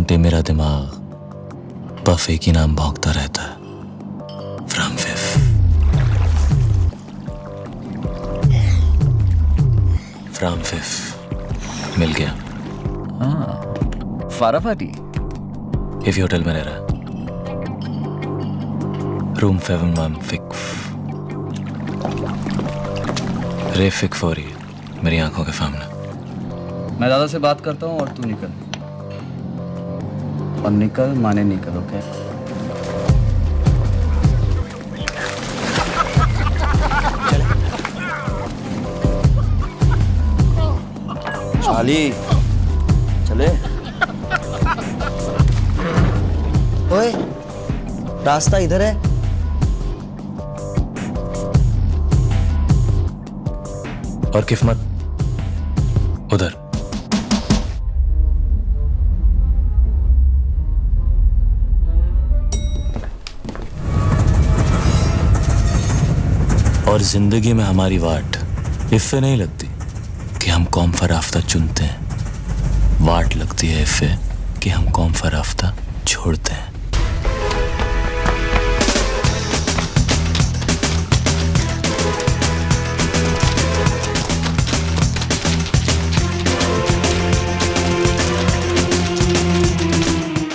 घंटे मेरा दिमाग बफे की नाम भौंकता रहता है। फ्रॉम फिफ मिल गया। फाराफाटी इफ होटल में रह रहा है। Room 7-1 fix. रे फिक्स हो रही है मेरी आंखों के सामने। मैं दादा से बात करता हूँ और तू निकल, और निकल माने निकल। ओके चाली चले। ओए, रास्ता इधर है। और किस्मत उधर। और जिंदगी में हमारी वाट इससे नहीं लगती कि हम कौम फराफ्ता चुनते हैं, वाट लगती है इससे कि हम कौम फराफ्ता छोड़ते हैं।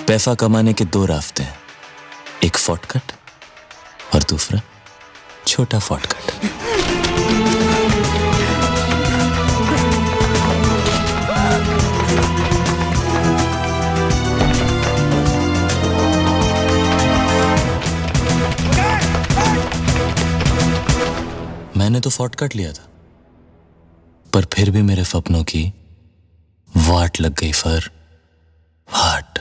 पैसा कमाने के दो रास्ते हैं, एक शॉर्टकट और दूसरा छोटा शॉर्टकट। मैंने तो शॉर्टकट लिया था, पर फिर भी मेरे सपनों की वाट लग गई फर हाट।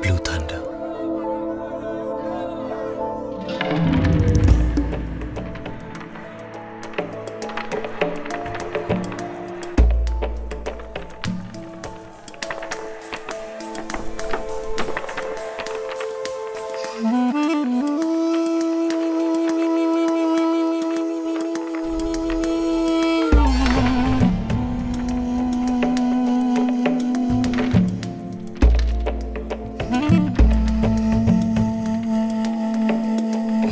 Blue thunder.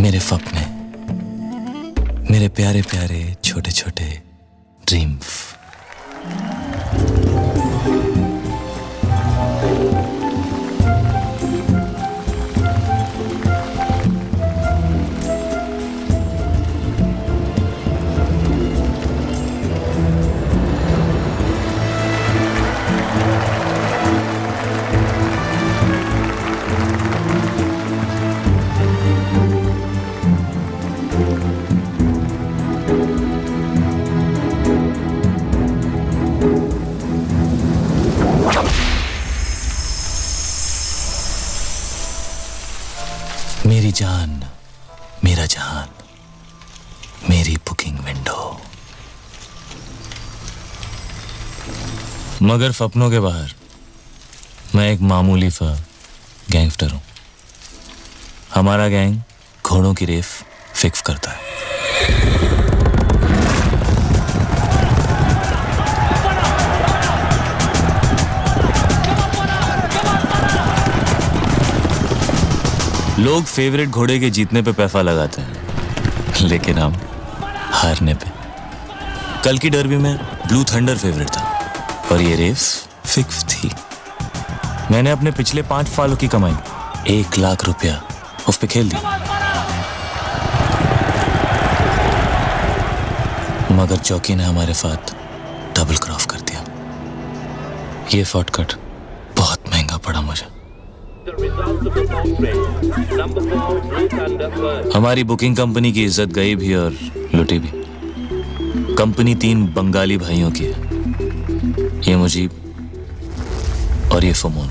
मेरे सपने, मेरे प्यारे प्यारे छोटे छोटे ड्रीम्स। मेरी जान, मेरा जहान, मेरी बुकिंग विंडो। मगर सपनों के बाहर मैं एक मामूली सा गैंगस्टर हूं। हमारा गैंग घोड़ों की रेस फिक्स करता है। लोग फेवरेट घोड़े के जीतने पे पैसा लगाते हैं, लेकिन हम हारने पे। कल की डर्बी में ब्लू थंडर फेवरेट था और ये रेस फिक्स थी। मैंने अपने पिछले 5 सालों की कमाई 1 लाख रुपया उस पे खेल दी। मगर चौकी ने हमारे साथ डबल क्रॉस कर दिया। ये शॉर्टकट बहुत महंगा पड़ा मुझे। हमारी बुकिंग कंपनी की इज्जत गई भी और लुटी भी। कंपनी 3 बंगाली भाइयों की है, ये मुजीब और ये फमोन।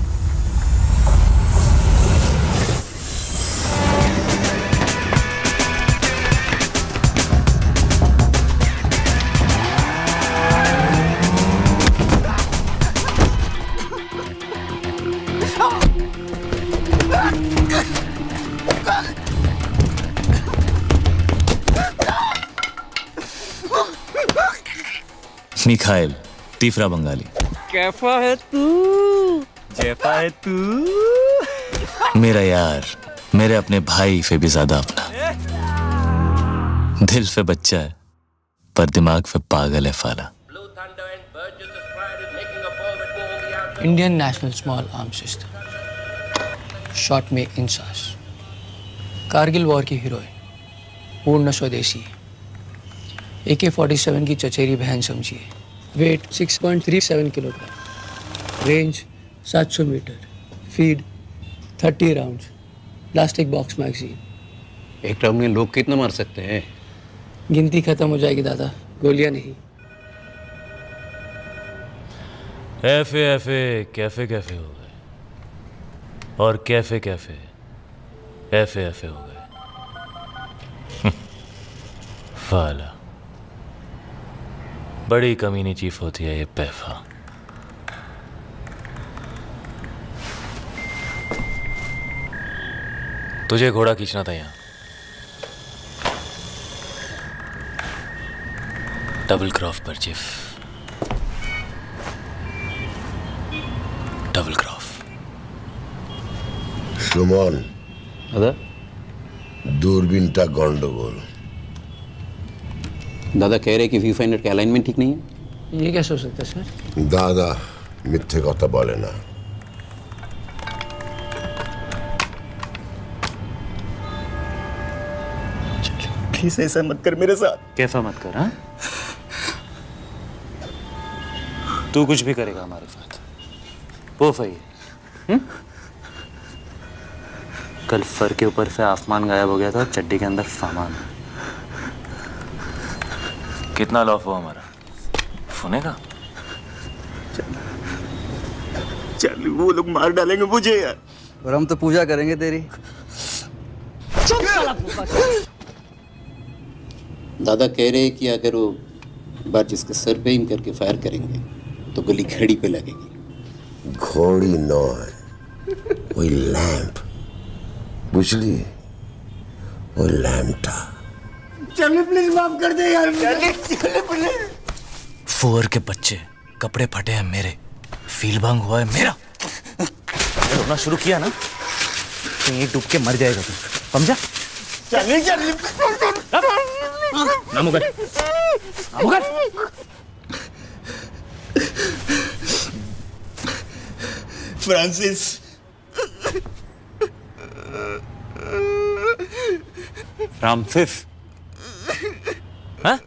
मिखाइल, तीसरा बंगाली। कैफा है तू? जैफा है तू? मेरा यार, मेरे अपने भाई से भी ज्यादा अपना। दिल पे बच्चा है, पर दिमाग पे पागल है फाला। Indian national small arm system, short में इंसास। कारगिल वॉर की हीरोइन, पूर्ण स्वदेशी। AK-47 की चचेरी बहन समझिए। Weight 6.37 kilogram, range 700 metre, feed 30 rounds, plastic box magazine. एक राउंड में लोग कितना मार सकते हैं? गिनती खत्म हो जाएगी दादा, गोलियां नहीं। एफे एफे कैफे कैफे हो गए, और कैफे कैफे एफे एफे हो गए। फाला, बड़ी कमीनी चीफ होती है ये पैफा। तुझे घोड़ा खींचना था यहाँ। डबल क्रॉफ पर चिफ, डबल क्रॉफ। সুমন, दादा দূরবীনটা গন্ডগোল। दादा कह रहे कि व्यू फाइंडर का अलाइनमेंट ठीक नहीं है। ये कैसे हो सकता है सर? দাদা মিথ্যে কথা বলে না। प्लीज ऐसा मत कर मेरे साथ। कैफा मत कर, हाँ? तू कुछ भी करेगा हमारे साथ, वो सही है। कल फर के ऊपर से आसमान गायब हो गया था, चड्डी के अंदर सामान। कितना लॉस हुआ हमारा? सोने का? चल वो लोग मार डालेंगे मुझे यार। और हम तो पूजा करेंगे तेरी। दादा कह रहे कि अगर वो बार जिसके सर पे एम करके फायर करेंगे तो गोली घड़ी पे लगेगी। ঘড়ি নয়, ওই ল্যাম্প, বুঝলি? ওই ল্যাম্পটা। फुअर के बच्चे, कपड़े फटे हैं मेरे, फील भंग हुआ है मेरा। रोना शुरू किया ना, कहीं डूब के मर जाएगा तू, समझा? नामुगर, नामुगर। फ्रांसिस, फ्रांसिस, हाँ?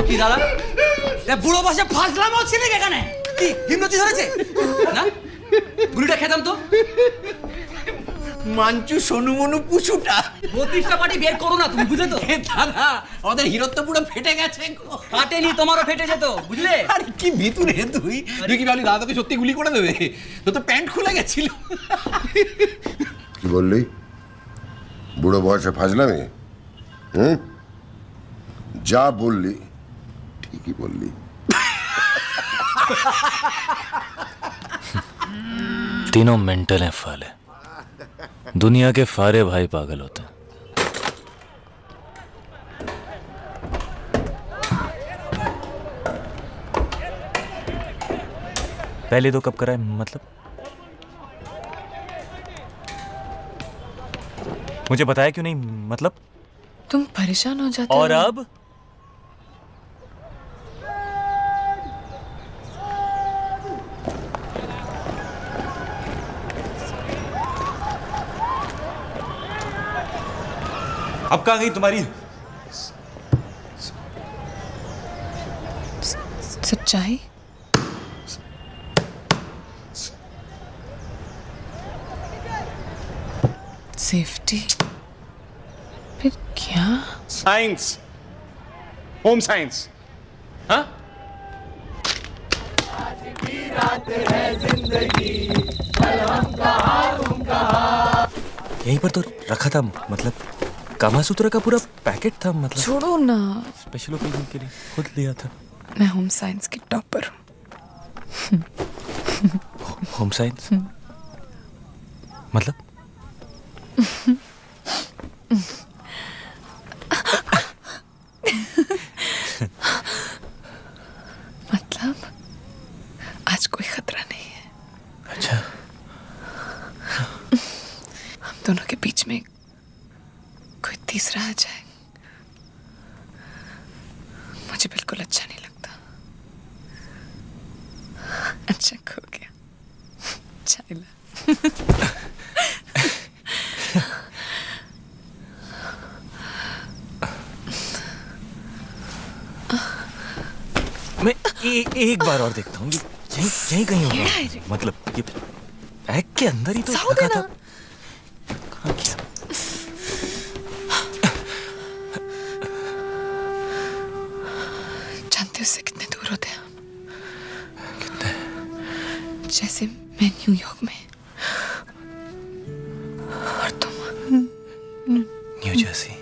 কি দাদা, বুড়ো বসে ফাজলাম হচ্ছে নাকি এখানে? কি হিমনতি ধরেছে না? গুলিটা খেতাম তো। মাঞ্চু সোনু মনু পুচুটা 32টা পার্টি বের করো না তুমি, বুঝলে তো? দাদা ওদের হিরো তো পুরো ফেটে গেছে গো। কাটেনি, তোমারও ফেটে যেত, বুঝলে? আরে কি ভিতু রে তুই কি ভাবলি দাদা তোকে সত্যি গুলি করে দেবে? তোর তো প্যান্ট খুলে গেছিল। কি বললি? বুড়ো বয়সে ফাজলামি? হুম, যা বললি ঠিকই বললি। तीनों मेंटल हैं फाले। दुनिया के सारे भाई पागल होते हैं। पहले तो कब कराए, मतलब? मुझे बताया क्यों नहीं, मतलब? तुम परेशान हो जाते और हो। अब अब कहाँ गई तुम्हारी सच्चाई? सेफ्टी? फिर क्या? Science, home science. हाँ? यहीं पर तो रखा था, मतलब कामासूत्र का पूरा पैकेट था, मतलब छोड़ो ना, स्पेशल ओकेजन के लिए खुद लिया था। मैं होम साइंस की टॉपर हूँ। होम साइंस मतलब मतलब आज कोई खतरा नहीं है। अच्छा, हम दोनों के बीच में कोई तीसरा आ जाए मुझे बिल्कुल अच्छा नहीं लगता। अच्छा हो गया चाइला। मैं एक बार और देखता हूँ, यहीं यहीं कहीं होगा। मतलब ये बैग के अंदर ही तो रखा था। कहाँ किया? जानते हो उससे कितने दूर होते हैं हम? कितने? जैसे मैं न्यूयॉर्क में और तुम new Jersey,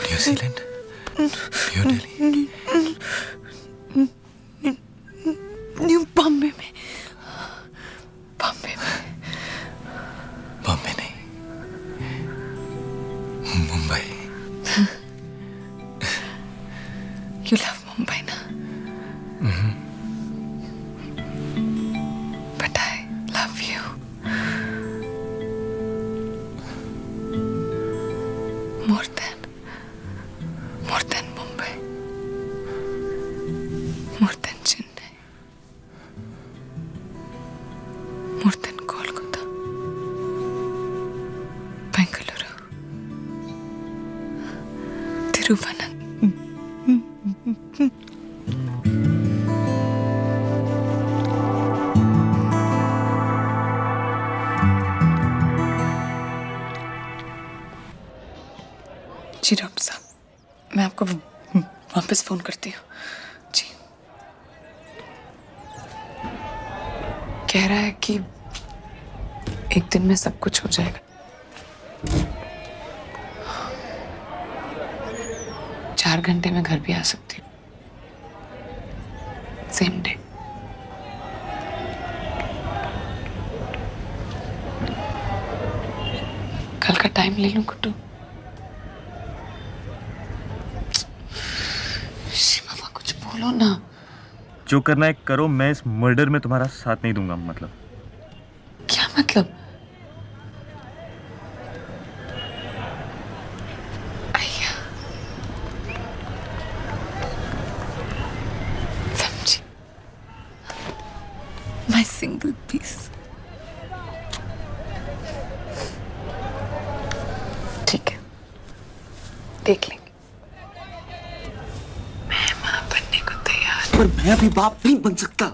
New Zealand, new Delhi, new Bombay में। बॉम्बे में। बॉम्बे नहीं, मुंबई। You love Mumbai ना? But I love you. More than Mumbai. More than Chennai. More than Kolkata. Bengaluru. Thiruvananthapuram. Ji doctor साहब, मैं आपको वापस फोन करती हूँ। जी कह रहा है कि एक दिन में सब कुछ हो जाएगा। 4 घंटे में घर भी आ सकती हूँ, सेम डे। कल का टाइम ले लूं कुट्टू? शिवा कुछ बोलो ना। जो करना है करो, मैं इस मर्डर में तुम्हारा साथ नहीं दूंगा। मतलब क्या मतलब? आइया समझी, माय सिंगल पीस। ठीक है, देख लेंगे। मैं मां बनने को तैयार। पर मैं अभी बाप नहीं बन सकता।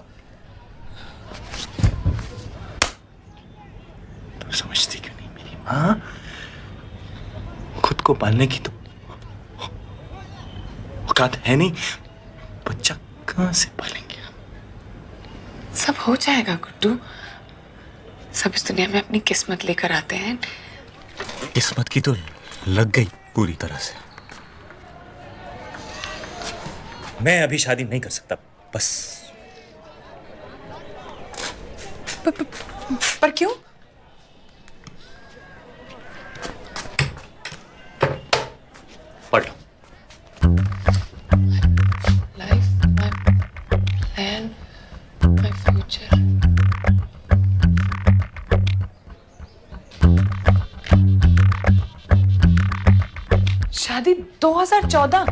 तुम समझती क्यों नहीं? मेरी माँ खुद को पालने की तो औकात है नहीं, बच्चा कहाँ से पालेंगे हम? सब हो जाएगा गुड्डू। सब इस दुनिया में अपनी किस्मत लेकर आते हैं। किस्मत की तो लग गई पूरी तरह से। मैं अभी शादी नहीं कर सकता, बस। पर क्यों? पढ़ लो। Life, my plan, my future. शादी 2014,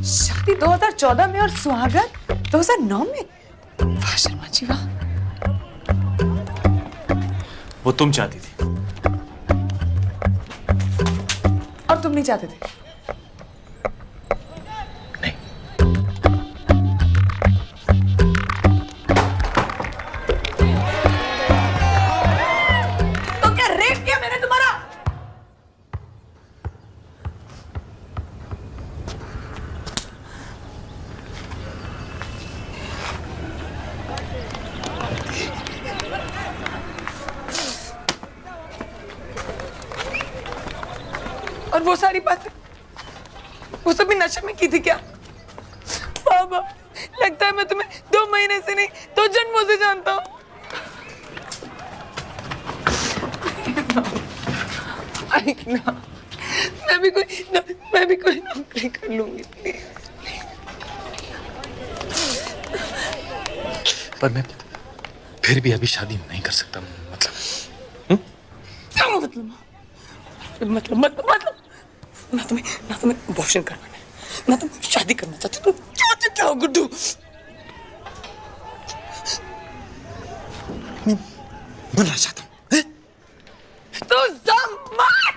शादी 2014 में और सुहागन 2009 में। वाह शर्मा जी वाह। वो तुम चाहती थी और तुम नहीं चाहते थे? नहीं। तो क्या रेप किया मैंने तुम्हारा? और वो सारी बातें वो सब भी नशे में की थी क्या? बाबा लगता है मैं तुम्हें 2 महीने से नहीं 2 जन्मों से जानता हूँ। मैं भी कोई नौकरी कर लूंगी प्लीज। पर मैं फिर भी अभी शादी नहीं कर सकता, मतलब ना तुम्हें अबॉर्शन करना है, ना तुम शादी करना चाहते, तुम चाहते हो गुड्डू? मरना चाहता हूँ। तो सब मार।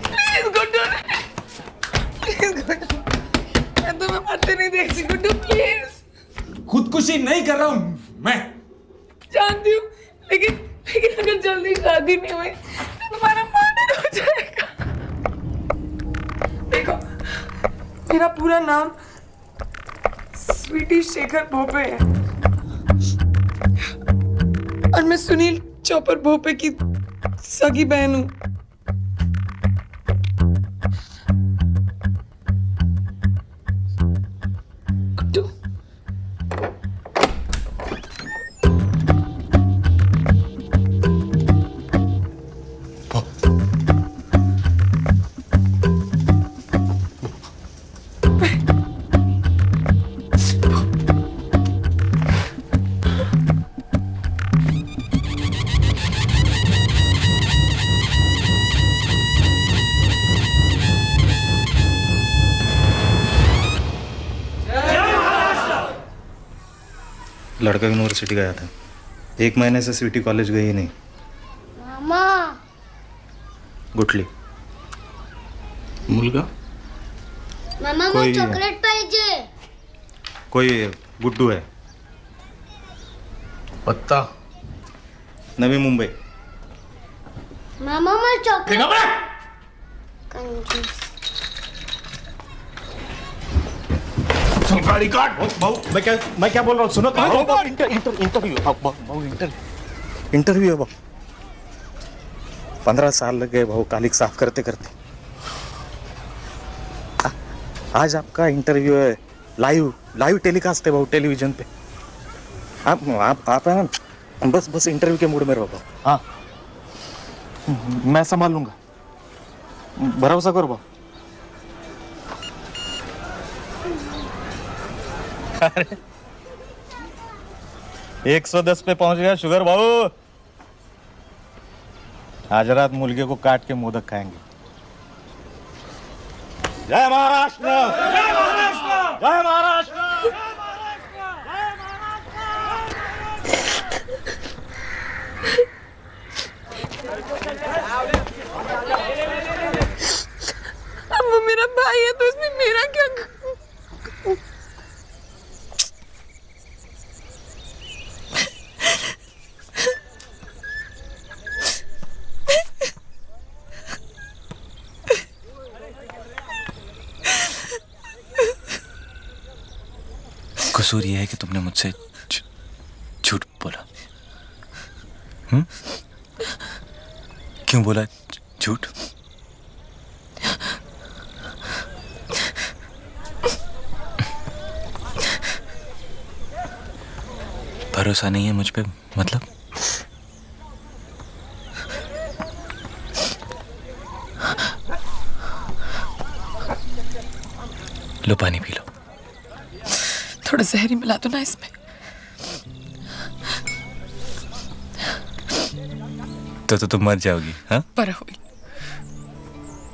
प्लीज गुड्डू, मैं तुम्हें मरते नहीं देखती गुड्डू, प्लीज। खुदकुशी नहीं कर रहा हूँ मैं। जानती हूँ, लेकिन अगर जल्दी शादी नहीं हुई तो तुम्हारा मर्डर हो जाएगा। देखो, मेरा पूरा नाम स्वीटी शेखर भोपे है और मैं सुनील चौपर भोपे की सगी बहन हूँ। गुड्डू, लड़का यूनिवर्सिटी गया था, 1 महीने से स्वीटी कॉलेज गई ही नहीं। मामा गुटली मुलगा मामा कोई मला चॉकलेट पाहिजे। कोई गुड्डू है, पत्ता नवी मुंबई। मामा मला चॉकलेट। कंजूस। गाड़ी काट। भाऊ मैं क्या बोल रहा हूँ सुनो तो। इंटरव्यू है भाऊ। 15 साल लग गए भाऊ कालिक साफ करते करते। आज आपका इंटरव्यू है, लाइव टेलीकास्ट है भाऊ टेलीविजन पे। आप है ना, बस इंटरव्यू के मूड में रहो भाऊ। हाँ मैं संभाल लूंगा, भरोसा करो भाऊ। अरे 110 पे पहुंच गया शुगर भाऊ। आज रात मुर्गे को काट के मोदक खाएंगे। जय महाराष्ट्र, जय महाराष्ट्र, जय महाराष्ट्र। अब वो मेरा भाई है तो इसमें मेरा क्या? कसूर यह है कि तुमने मुझसे झूठ बोला। क्यों बोला झूठ? भरोसा नहीं है मुझ पे, मतलब? लो पानी पी लो। थोड़ा जहरी मिला दो ना इसमें। तो तुम मर जाओगी? हाँ, पर हुई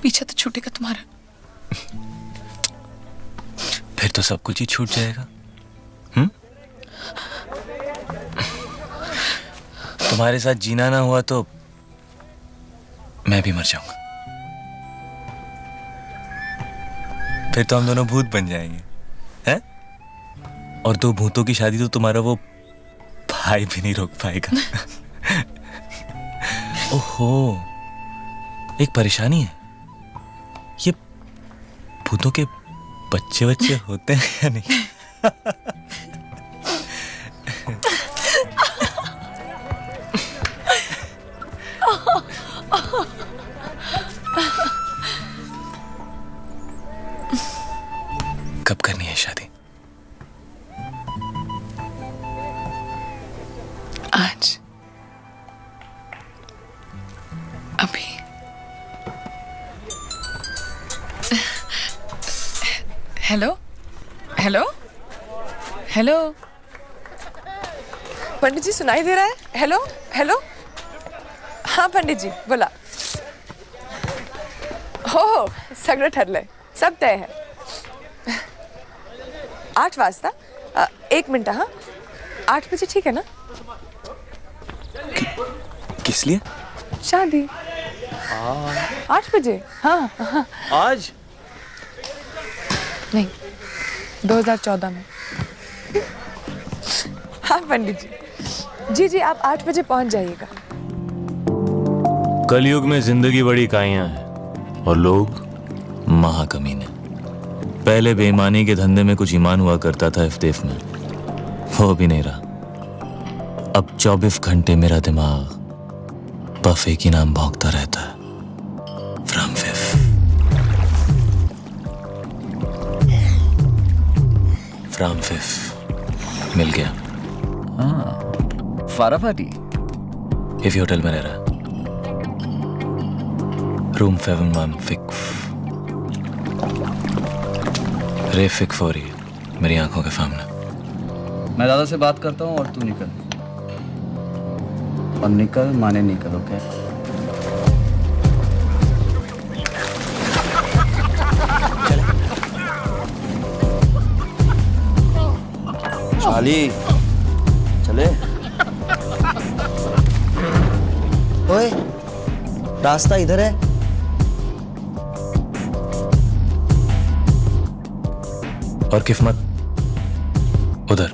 पीछा तो छूटेगा तुम्हारा। फिर तो सब कुछ ही छूट जाएगा। तुम्हारे साथ जीना ना हुआ तो मैं भी मर जाऊंगा। फिर तो हम दोनों भूत बन जाएंगे, हैं? और 2 भूतों की शादी तो तुम्हारा वो भाई भी नहीं रोक पाएगा। ओहो, एक परेशानी है। ये भूतों के बच्चे होते हैं या नहीं? कब करनी है शादी? आज, अभी। हेलो हेलो हेलो, पंडित जी सुनाई दे रहा है? हेलो हेलो, हाँ पंडित जी बोला। हो सगळं ठरलंय, सब तय है। 8 वाजता 1 मिनट, हाँ 8 बजे ठीक है ना? किस लिए? शादी 8 बजे, हाँ हाँ। आज नहीं, 2014 में। हाँ पंडित जी, जी आप 8 बजे पहुंच जाइएगा। कलयुग में जिंदगी बड़ी काइयां है और लोग महाकमीने। पहले बेईमानी के धंधे में कुछ ईमान हुआ करता था इफ्तेफ में, वो भी नहीं रहा। अब 24 घंटे मेरा दिमाग बफे की नाम भौंकता रहता है। फ्रॉम फिफ, फ्रॉम फिफ मिल गया। हाँ फाराफाटी। इफी होटल में रह रहा है, रूम 715। रे फिक हो रही है मेरी आंखों के सामने। मैं दादा से बात करता हूँ और तू निकल, और निकल माने निकल, ओके? चाली चले। ओए, रास्ता इधर है। और किस्मत उधर।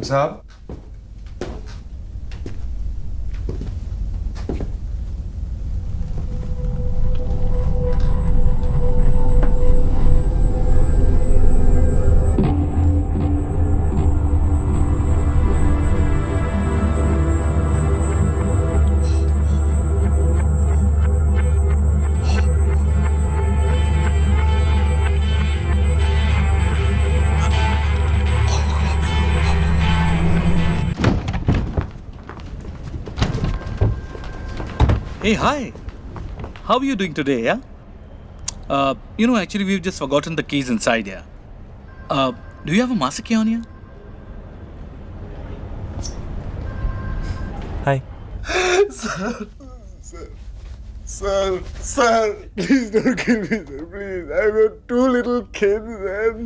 साहब, Hey, hi. How are you doing today, yeah? Actually, we've just forgotten the keys inside here. Do you have a master key on you? Hi. Sir, please don't kill me, sir, please. I've got 2 little kids and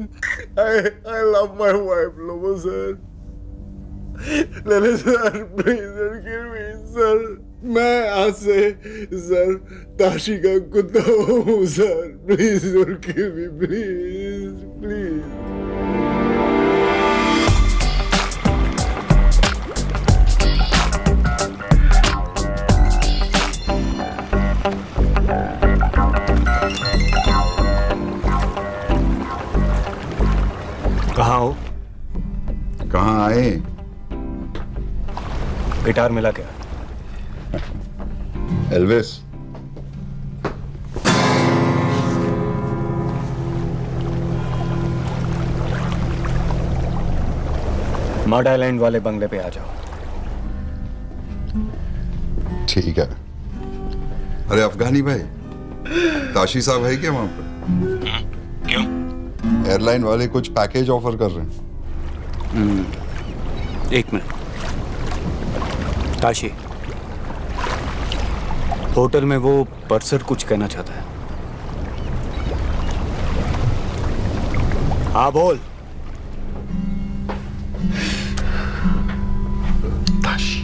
I love my wife, Lobo, sir. Lele, sir, please don't kill me, sir. मैं आज से sir Tashi का कुत्ता हूँ sir, please don't kill me, please please. कहाँ हो? कहाँ आए? गिटार मिला क्या? एल्विस, मड आइलैंड वाले बंगले पे आ जाओ। ठीक है। अरे अफगानी भाई, ताशी साहब है क्या वहां पर? क्यों? एयरलाइन वाले कुछ पैकेज ऑफर कर रहे हैं। 1 मिनट। ताशी, होटल में वो पर्सर कुछ कहना चाहता है। हाँ बोल। ताशी,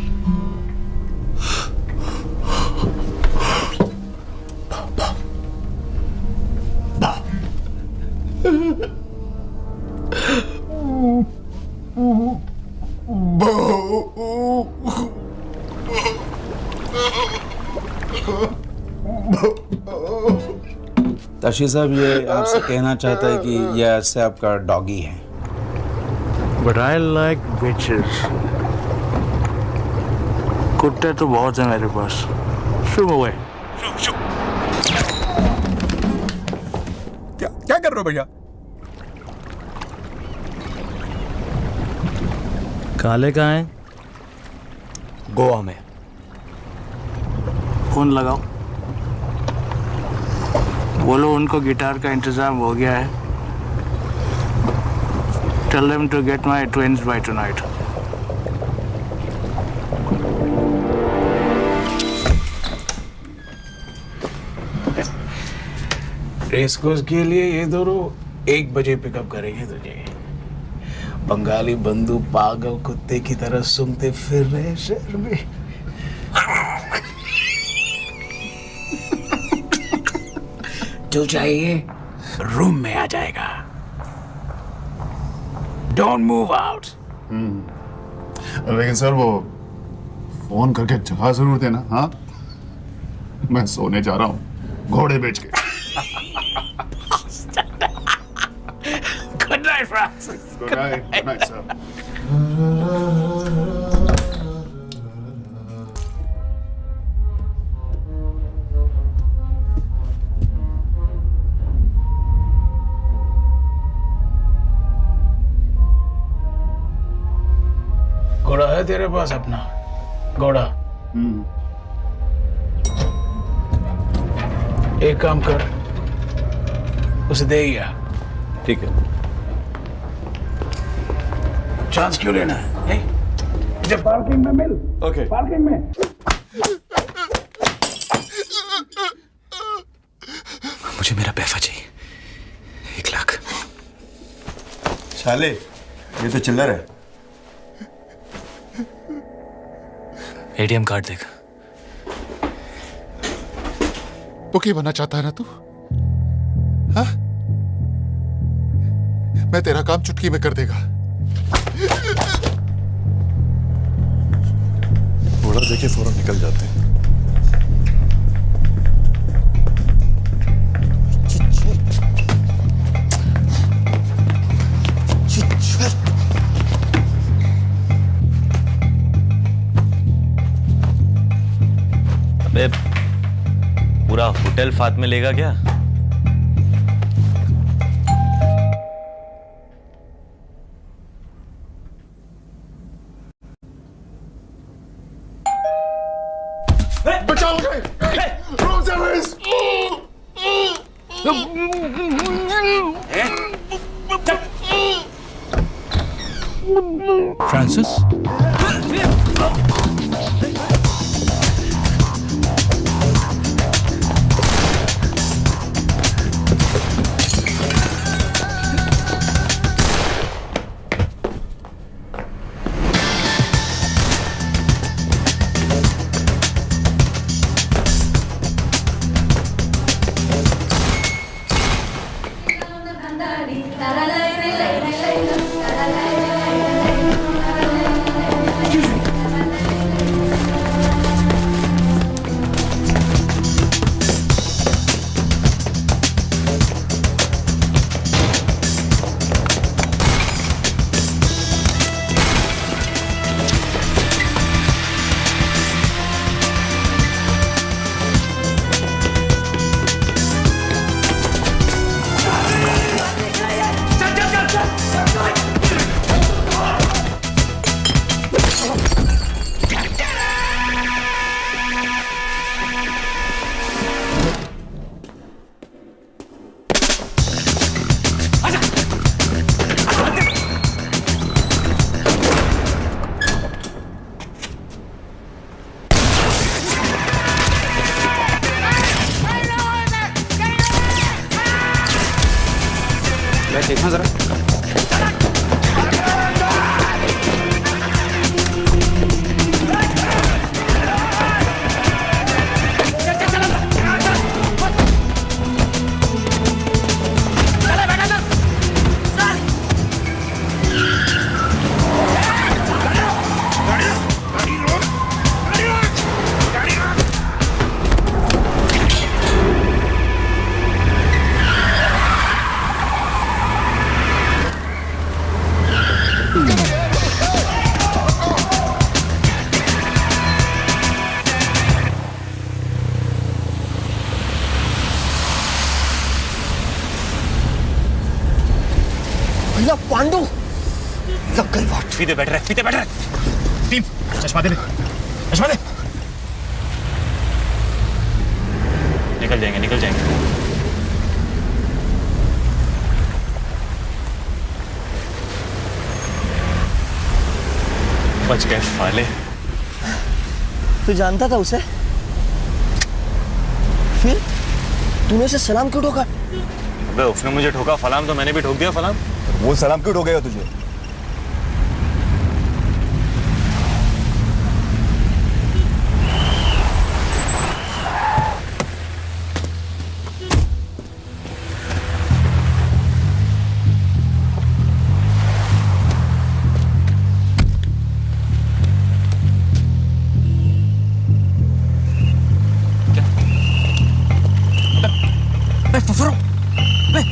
ताशी साहब ये आपसे कहना चाहता है कि ये ऐसे आपका डॉगी है। But I like bitches. कुत्ते तो बहुत है मेरे पास। शुभ हुए। क्या कर रहे हो भैया? काले कहाँ हैं? गोवा में। फोन लगाओ, बोलो उनको गिटार का इंतजाम हो गया है। Tell them to get my twins by tonight. Race course के लिए ये दोनों 1 बजे पिकअप करेंगे तुझे। बंगाली बंधु पागल कुत्ते की तरह सूंघते फिर रहे शहर में। जो चाहिए रूम में आ जाएगा। Don't move out. लेकिन सर वो फोन करके जगह जरूर देना। हाँ, मैं सोने जा रहा हूँ घोड़े बेच के। Good night, Francis. Good night, sir. घोड़ा है तेरे पास अपना? घोड़ा? एक काम कर, उसे दे ही आ। ठीक है। चांस क्यों लेना है? मुझे पार्किंग में मिल। ओके। पार्किंग में। मुझे मेरा पैसा चाहिए, 1 लाख। साले ये तो चिल्लर है। एटीएम कार्ड देगा। बुकी बनना चाहता है ना तू? हाँ? मैं तेरा काम चुटकी में कर देगा। घोड़ा देके फौरन निकल जाते हैं। अबे पूरा होटल फात में लेगा क्या? बचाओ मुझे! Room service! फ्रांसिस? देखना जरा। भैया पांडु लग गई बात। फीते बैठ रहे टीम चश्मा दे निकल जाएंगे बच गए फाले। तू जानता था उसे? फिर तूने उसे सलाम क्यों ठोका? अबे उसने मुझे ठोका फलाम तो मैंने भी ठोक दिया फलाम। वो सलाम क्यों ठोकेगा तुझे?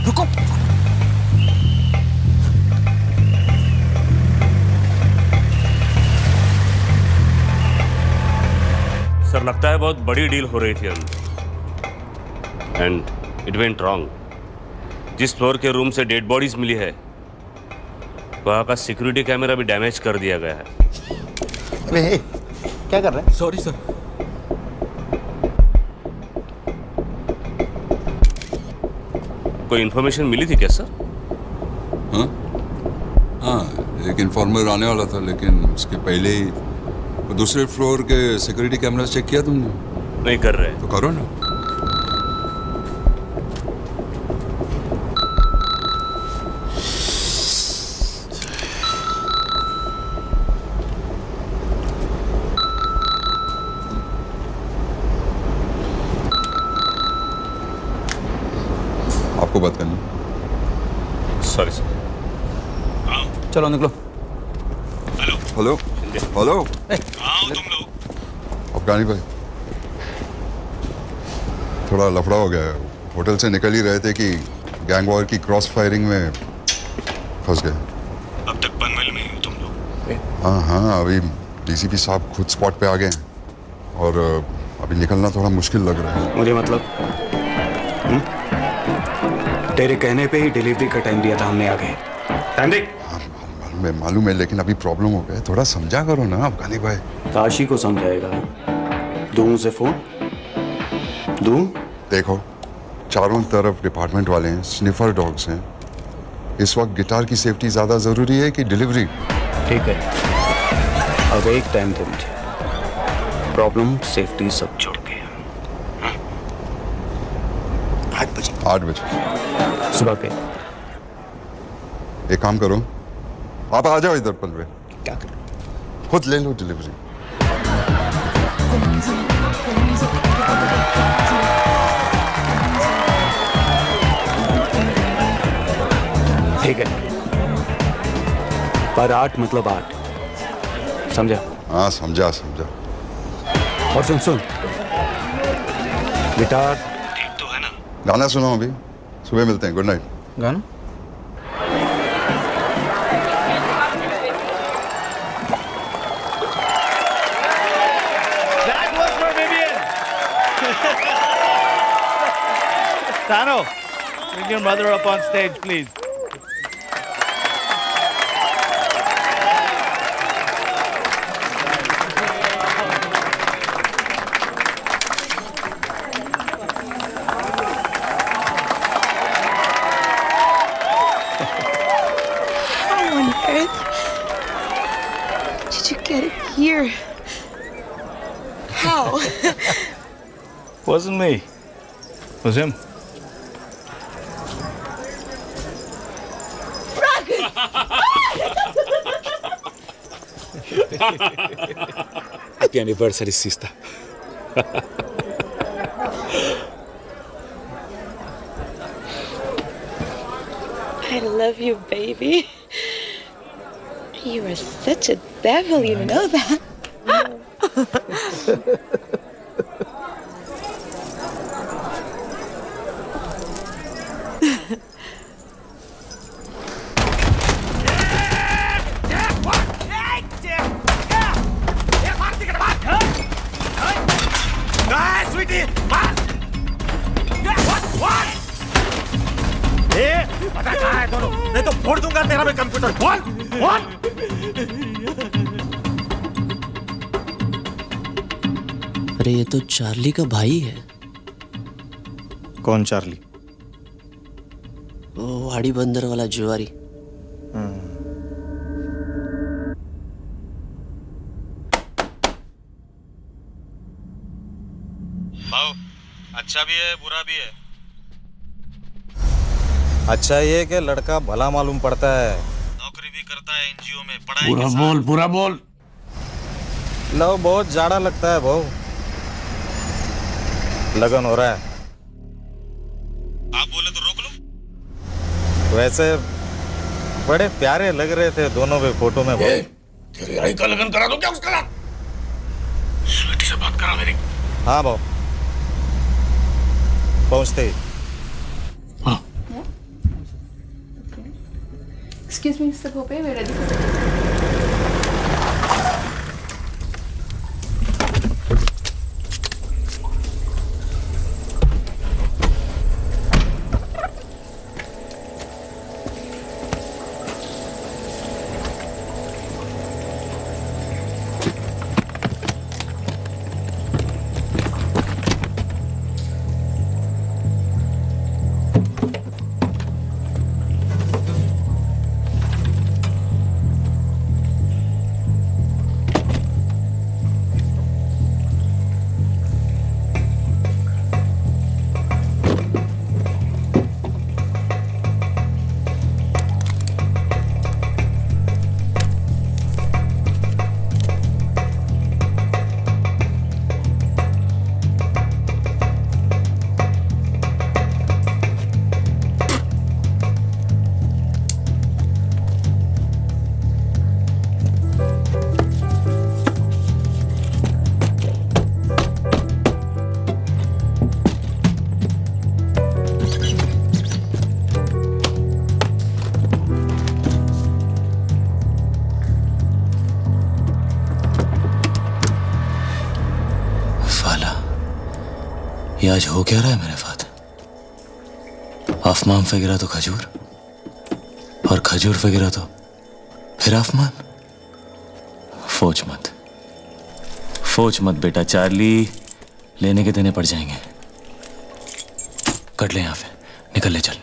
रुको सर लगता है बहुत बड़ी डील हो रही थी अभी एंड इट वेंट रॉन्ग। जिस फ्लोर के रूम से डेड बॉडीज मिली है वहां का सिक्योरिटी कैमरा भी डैमेज कर दिया गया है। अरे क्या कर रहे हैं? Sorry sir. कोई इन्फॉर्मेशन मिली थी क्या सर? हाँ, एक इन्फॉर्मर आने वाला था, लेकिन उसके पहले ही वो दूसरे फ्लोर के सिक्योरिटी कैमरा चेक किया तुमने? नहीं कर रहे। तो करो ना। आपको बात करनी। Sorry sir. चलो निकलो। हेलो हेलो अफगानी भाई, थोड़ा लफड़ा हो गया है। होटल से निकल ही रहे थे कि गैंग वॉर की क्रॉस फायरिंग में फंस गए। अब तक पनवेल में ही हो तुम लोग? हाँ, अभी डीसीपी साहब खुद स्पॉट पे आ गए हैं और अभी निकलना थोड़ा मुश्किल लग रहा है। मुझे मतलब तेरे कहने पे ही डिलीवरी का टाइम दिया था हमने, आगे टाइम देख। मालूम है, लेकिन अभी प्रॉब्लम हो गया। थोड़ा समझा करो ना अफगानी भाई। काशी को समझाएगा। दूं से फोन दूं? देखो, चारों तरफ डिपार्टमेंट वाले हैं, स्निफर डॉग्स हैं। इस वक्त गिटार की सेफ्टी ज्यादा जरूरी है कि डिलीवरी? ठीक है, अब एक टाइम दे मुझे। प्रॉब्लम सेफ्टी सब छोड़ के 8 बजे सुबह के। एक काम करो, आप आ जाओ इधर पनवे। क्या करें? खुद ले लो डिलीवरी। ठीक है, पर 8 मतलब 8, समझा? हाँ समझा। और सुन गिटार ठीक तो है ना? गाना सुनाओ, अभी सुबह मिलते हैं। Good night. गाना? Tano, bring your mother up on stage, please. How on earth did you get it here? How? Wasn't me. It was him. Happy anniversary, sister. I love you, baby. You are such a devil, you know that. What? कौन हूँ, नहीं तो फोड़ दूंगा तेरा मैं computer. बोल बोल। अरे ये तो चार्ली का भाई है। कौन चार्ली? वो वाड़ी बंदर वाला जुआरी। भाव अच्छा भी है बुरा भी है। अच्छा ये कि लड़का भला मालूम पड़ता है, नौकरी भी करता है एनजीओ में, पढ़ाई पूरा बोल पूरा बोल। लव बहुत जाड़ा लगता है भाव। लगन हो रहा है, आप बोले तो रोक लो। वैसे बड़े प्यारे लग रहे थे दोनों भी फोटो में भाव। तेरे आई का लगन करा दो क्या उसका साथ? स्वीटी से बात करा मेरी। हाँ भाव, पहुंचते ही। Excuse me, Mr. Gope, we're ready. ये आज हो क्या रहा है मेरे साथ? आसमान वगैरह तो खजूर, और खजूर वगैरह तो फिर आसमान। फोच मत बेटा, चार्ली लेने के देने पड़ जाएंगे। कट ले यहाँ से, निकल ले चल।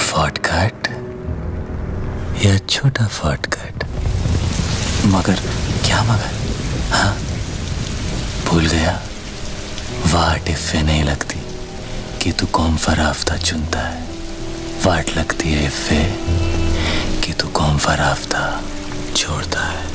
शॉर्टकट या छोटा शॉर्टकट? मगर क्या मगर? हाँ भूल गया, वाट इफ़े नहीं लगती कि तू कौन सा रास्ता चुनता है, वाट लगती है इफ़े कि तू कौन सा रास्ता छोड़ता है।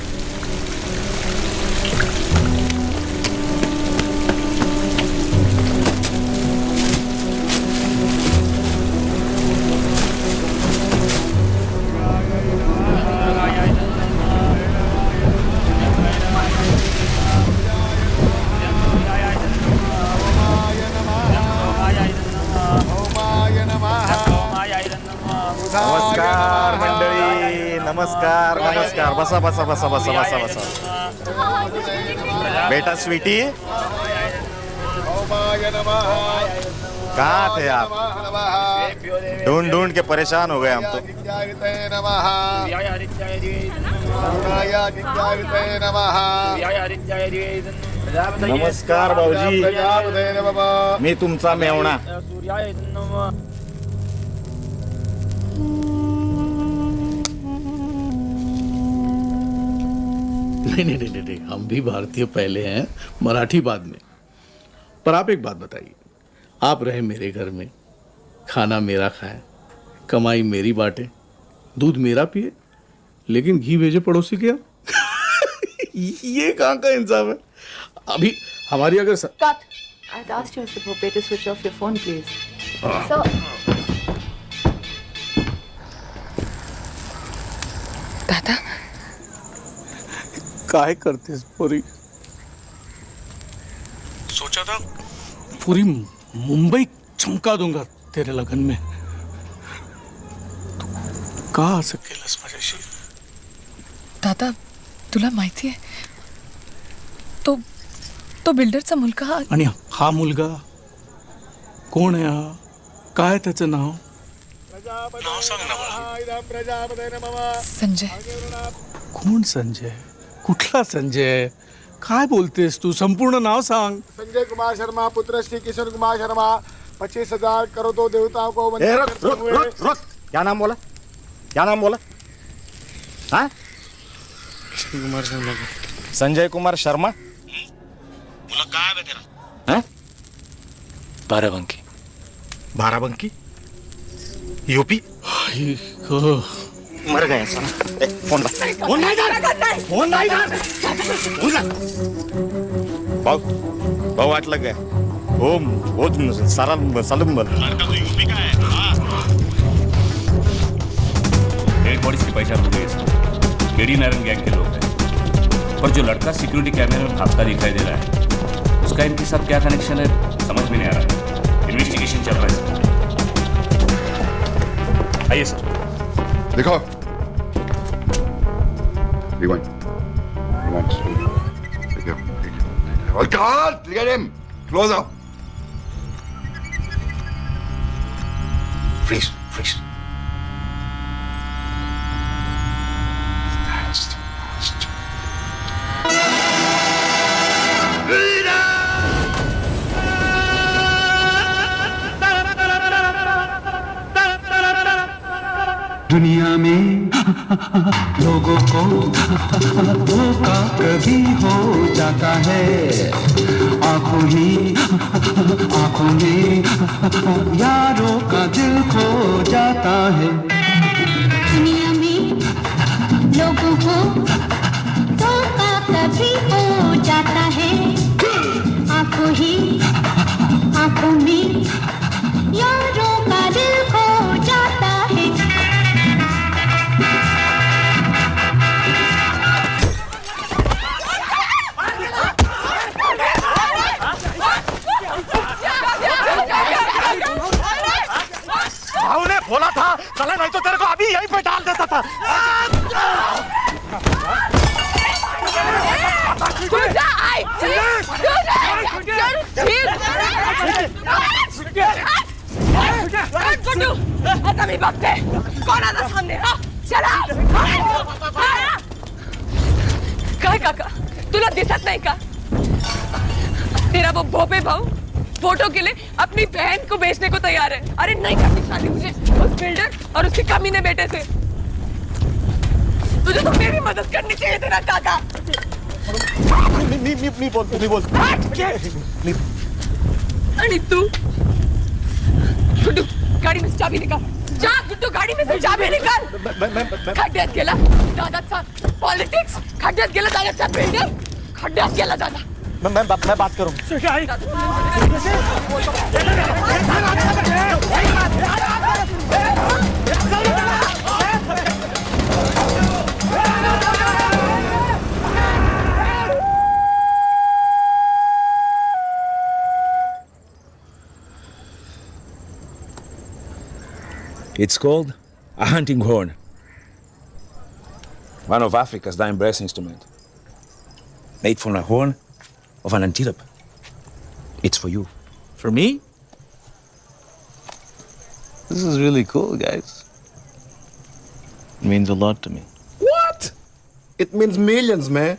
नमस्कार मंडळी, नमस्कार नमस्कार। बसा बसा बसा बसा बसा बसा। बेटा स्वीटी, कहाँ थे आप? ढूंढ ढूंढ के परेशान हो गए हम तो। नमस्कार भाऊजी, मी तुमचा मेवणा। नहीं, हम भी भारतीय पहले हैं, मराठी बाद में। पर आप एक बात बताइए, आप रहे मेरे घर में, खाना मेरा खाए, कमाई मेरी बांटे, दूध मेरा पिए, लेकिन घी भेजे पड़ोसी के यहाँ। ये कहाँ का इंसाफ है? अभी हमारी अगर Cut. I'd asked you, Mr. Gope, to switch off your phone, please. So, दादा, काय करतेस पोरी? सोचा था पूरी मुंबई चमका दूंगा तेरे लगन में तू का असं केलंस माझ्याशी? दादा तुला माहिती आहे तो बिल्डरचा मुलगा आणि हा मुलगा कोण आहे? हा काय त्याचं नाव? नाव सांग ना मला. संजय. कोण संजय? कुठला संजय? काय बोलतेस तू? संपूर्ण नाव सांग. संजय कुमार शर्मा, पुत्र श्री किशन कुमार शर्मा, 25,000 करो तो देवताओं को ए, रुक. क्या नाम बोला? क्या नाम बोला? हाँ? संजय कुमार शर्मा. मुला काय है तेरा? हाँ? बाराबंकी. बाराबंकी? यूपी? मर गया साला. फोन ला. फोन नहीं कर. फोन नहीं कर. फोन ला. भाऊ वाटलं काय? वो सारा सालम लड़का तो यूपी का है. डेड बॉडीज की पहचान हो गई है. बेड़ी नारायण गैंग के लोग हैं. पर जो लड़का सिक्योरिटी कैमरे में भागता दिखाई दे रहा है, उसका इनके साथ क्या कनेक्शन है समझ में नहीं आ रहा है. इन्वेस्टिगेशन चल रहा है सर. आइए सर. देखो Rewind. Take care. Oh God! Look at him! Closer! Freeze. दुनिया में लोगों को धोखा कभी हो जाता है. आंखों में यारों का दिल खो जाता है. दुनिया में लोगों को धोखा कभी हो जाता है. आंखों में यारों का दिल खो जाता है. भाऊ ने बोला था चला नहीं तो तेरे को अभी यहीं पे डाल देता था. आता मी बघते कोण आता सामने. हा चला. काय काका तुला दिसत नहीं का? तेरा वो भोपे भाऊ फोटो के लिए अपनी बहन को बेचने को तैयार है. अरे नहीं करनी शादी मुझे उस बिल्डर और उसके कमीने बेटे से. तुझे तो मेरी मदद करनी चाहिए तेरा काका. नहीं बोल. आणि तू गुड्डू गाडी में से चाबी निकाल. जा गुड्डू गाडी में से चाबी निकाल. खड्ड्यात गेला दादाचा पॉलिटिक्स. खड्ड्यात गेला दादाचा बिल्डर. खड्ड्यात गेला दादा. मैं बात करूं. It's called a hunting horn. One of Africa's dying brass instruments. Made from a horn of an antelope. It's for you. For me? This is really cool, guys. It means a lot to me. What? It means millions, man.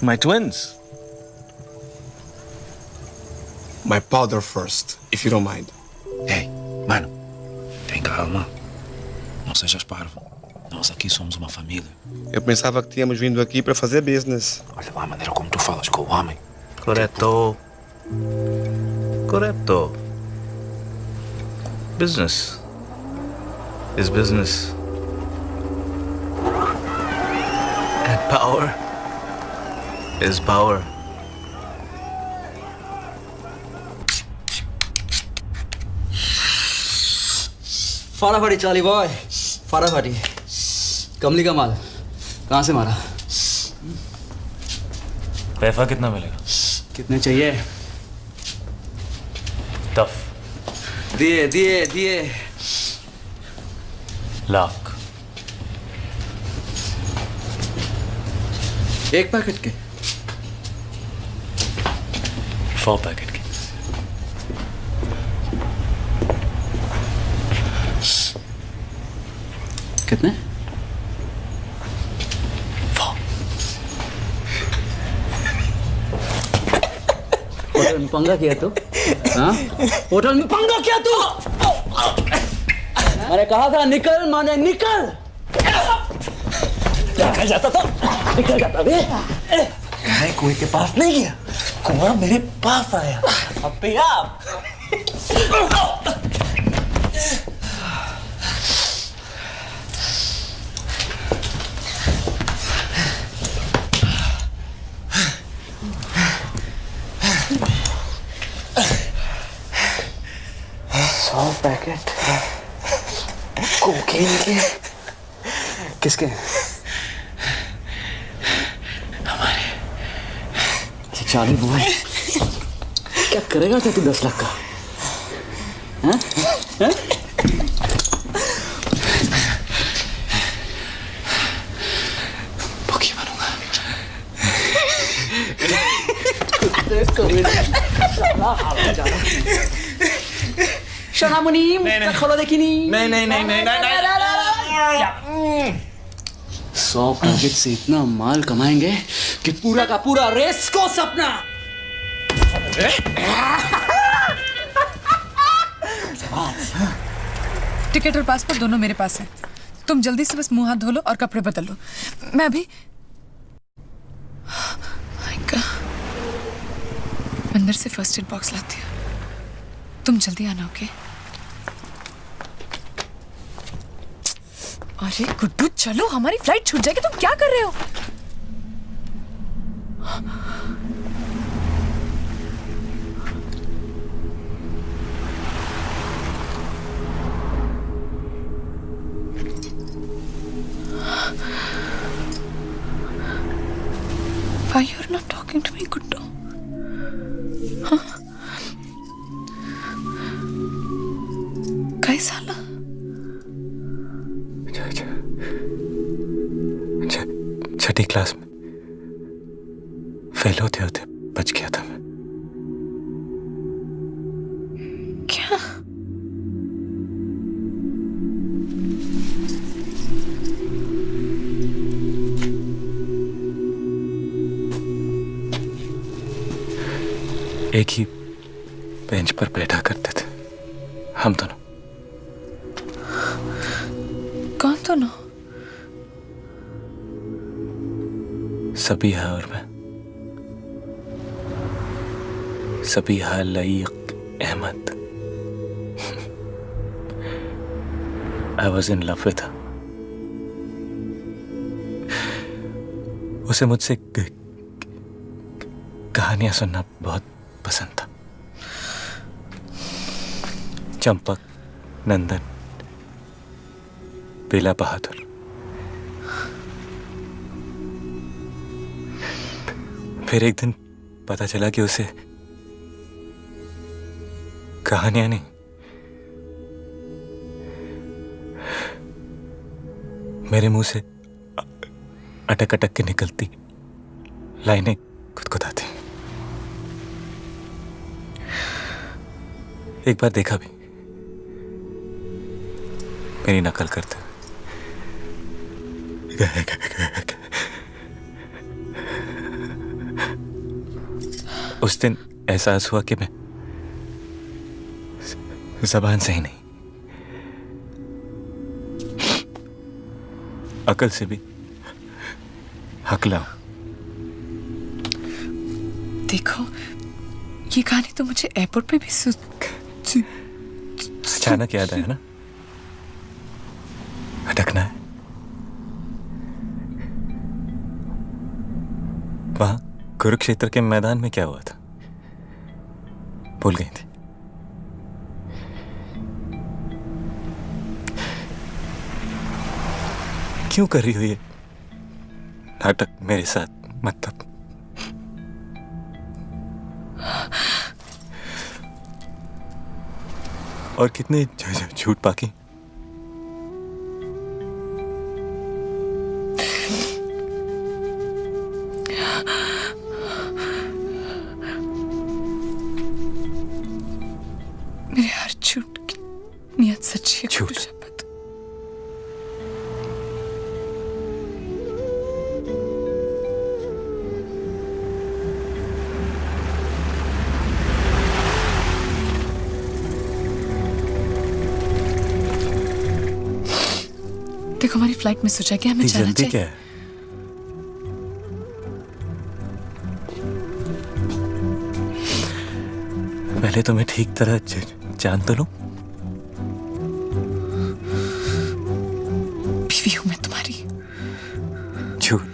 My twins. My powder first, if you don't mind. Hey, mano, tem calma. Não sejas parvo. Nós aqui somos uma família. Eu pensava que tínhamos vindo aqui para fazer business. Olha lá a maneira como tu falas com o homem. Corretto. Business is business. And power is power. फाटाफाटी चाली boy, फाटाफाटी। कमली का माल कहाँ से मारा? पैसा कितना मिलेगा? कितने चाहिए? टफ। दिए दिए दिए। लाख। एक पैकेट के? 4 पैकेट के। कितने? 4। होटल में पंगा किया तू? हाँ? होटल में पंगा किया तू? मैंने कहा था निकल, माने निकल। निकल जाता था, निकल जाता बे। मैं कुएं के पास नहीं गया, कुआं मेरे पास आया। अपने आप। पैकेट कोकीन के। किसके? हमारे। चाली बॉय, क्या करेगा क्या तू 10 लाख का? हैं? हैं? भूखी बनूंगा। शनामुनी, खोलो देखिनी। नहीं। 100 पैकेट से इतना माल कमाएंगे कि पूरा का पूरा रेस को सपना। टिकट और पासपोर्ट दोनों मेरे पास है। तुम जल्दी से बस मुंह हाथ धो लो और कपड़े बदल लो। मैं अभी अंदर से फर्स्ट एड बॉक्स लाती हूँ। तुम जल्दी आना, ओके? अरे गुड्डू चलो, हमारी फ्लाइट छूट जाएगी। तुम क्या कर रहे हो? Why you're not talking to me, Guddu? Huh? कैसा ला? छठी क्लास में फेल होते होते बच गया था मैं। क्या? एक ही बेंच पर बैठा करते थे हम दोनों। कौन दोनों? सबीहा और मैं। Sabiha Laeeq Ahmad. I was in love with her. उसे मुझसे कहानियां सुनना बहुत पसंद था। चंपक, नंदन, बेला बहादुर। फिर एक दिन पता चला कि उसे कहानियां नहीं, मेरे मुंह से अटक अटक के निकलती लाइनें गुदगुदाती। एक बार देखा भी मेरी नकल करते। उस दिन एहसास हुआ कि मैं ज़बान से ही नहीं, अकल से भी हकला हूं। देखो, ये कहानी तो मुझे एयरपोर्ट पे भी अचानक याद आया ना, अटकना है। वहां कुरुक्षेत्र के मैदान में क्या हुआ था भूल गई थी। क्यों कर रही हो ये नाटक मेरे साथ? मतलब और कितने झूठ बाकी? मेरे हर झूठ की नियत सच्ची है। झूठ? देखो हमारी फ्लाइट मिस हो जाएगी, हमें जाना जल्दी चाहिए। क्या है? पहले तो मैं ठीक तरह जान तो लूं। बीवी हूं मैं तुम्हारी। झूठ।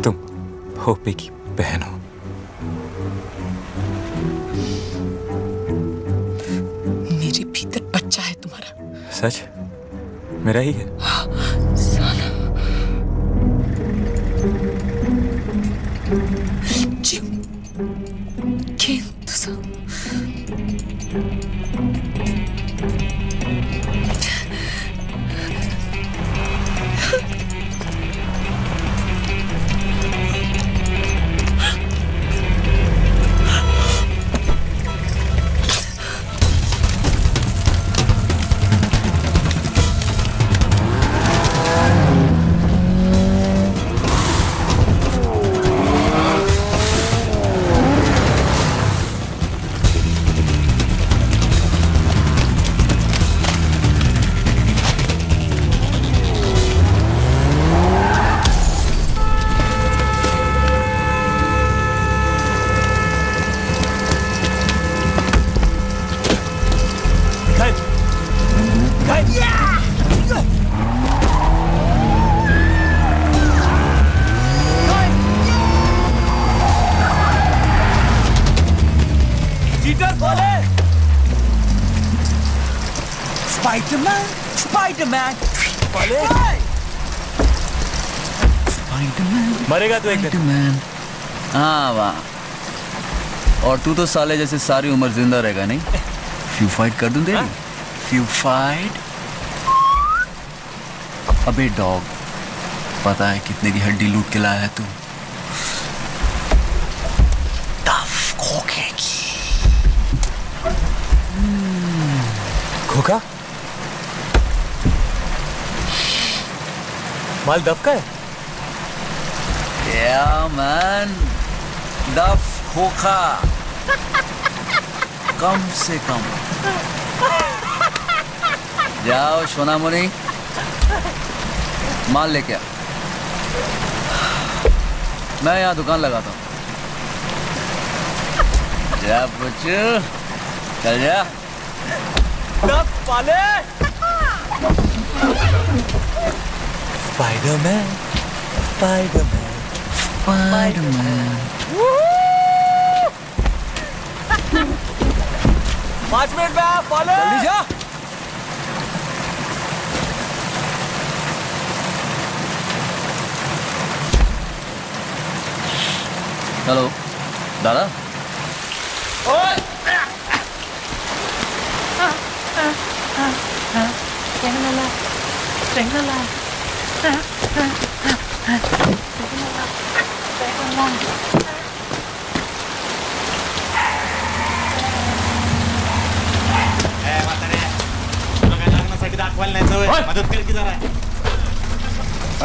तुम होपे की बहन हो। मेरे भीतर बच्चा है तुम्हारा। सच? मेरा ही है। साला। जीव खेल तुझा। स्पाइडरमैन, स्पाइडरमैन, स्पाइडरमैन, मरेगा तो एक दिन। स्पाइडरमैन। हाँ वाह। और तू तो साले जैसे सारी उम्र जिंदा रहेगा नहीं? फ्यू फाइट कर दूं तेरी? Few fight? अबे डॉग, पता है कितने की हड्डी लूट के लाया है तू? टफ खोखे की। खोखा? माल दब का है? Yeah, man. डफ खोखा। कम से कम। जाओ सोना मुनी, माल लेके आ। मैं यहाँ दुकान लगाता हूँ। जा बच्चू, चल जा। दब पाले। Spiderman, Spiderman, Spiderman. 5 मिनट में आ पाले। जल्दी जा। हेलो दादा।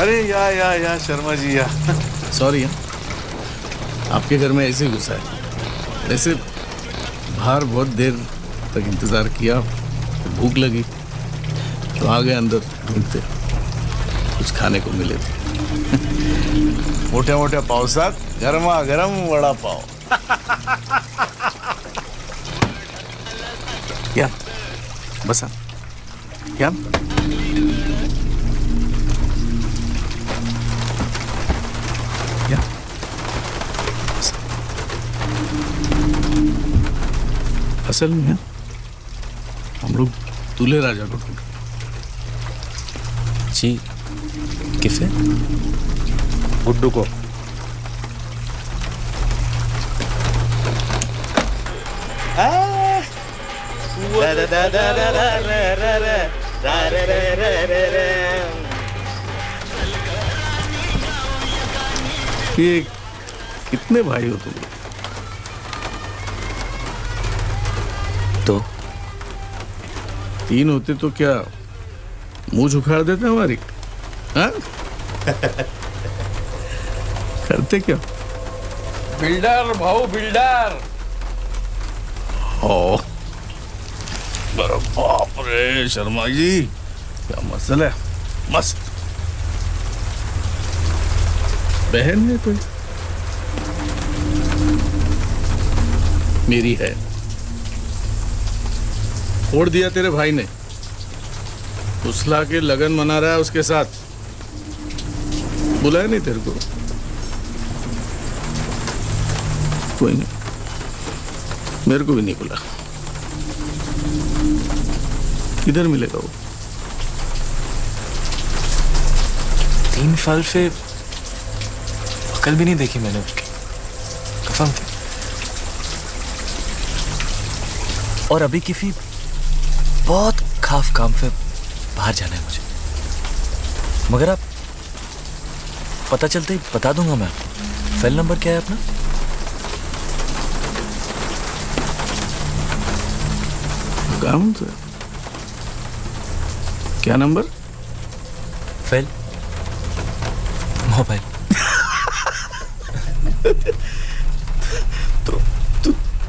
अरे या शर्मा जी या। सॉरी आपके घर में ऐसे घुसा है। वैसे बाहर बहुत देर तक इंतजार किया, भूख लगी तो आ गए अंदर ढूंढते, कुछ खाने को मिले थे। मोठ्या मोठ्या पावसात गरमागरम वडा पाव। या बसा या। असल में हम लोग दूल्हे राजा को ढूंढ, जी किसे? गुड्डू को। ये कितने भाई हो तुम? तो 3 होते तो क्या मुंह उखाड़ देते हमारी? हाँ? करते क्या? बिल्डर भाऊ बिल्डर। ओ अरे बाप रे शर्मा जी, क्या मसला है? मस्त बहन है कोई? मेरी है। फोड़ दिया तेरे भाई ने, उसला के लगन मना रहा है उसके साथ। बुलाया नहीं तेरे को? कोई नहीं, मेरे को भी नहीं बुला। किधर मिलेगा वो? 3 साल से अकल भी नहीं देखी मैंने उसकी, कसम से। और अभी किसी बहुत खास काम से बाहर जाना है मुझे, मगर आप पता चलते ही बता दूंगा मैं आपको। सेल नंबर क्या है अपना? काम से क्या नंबर? Fail mobile. तो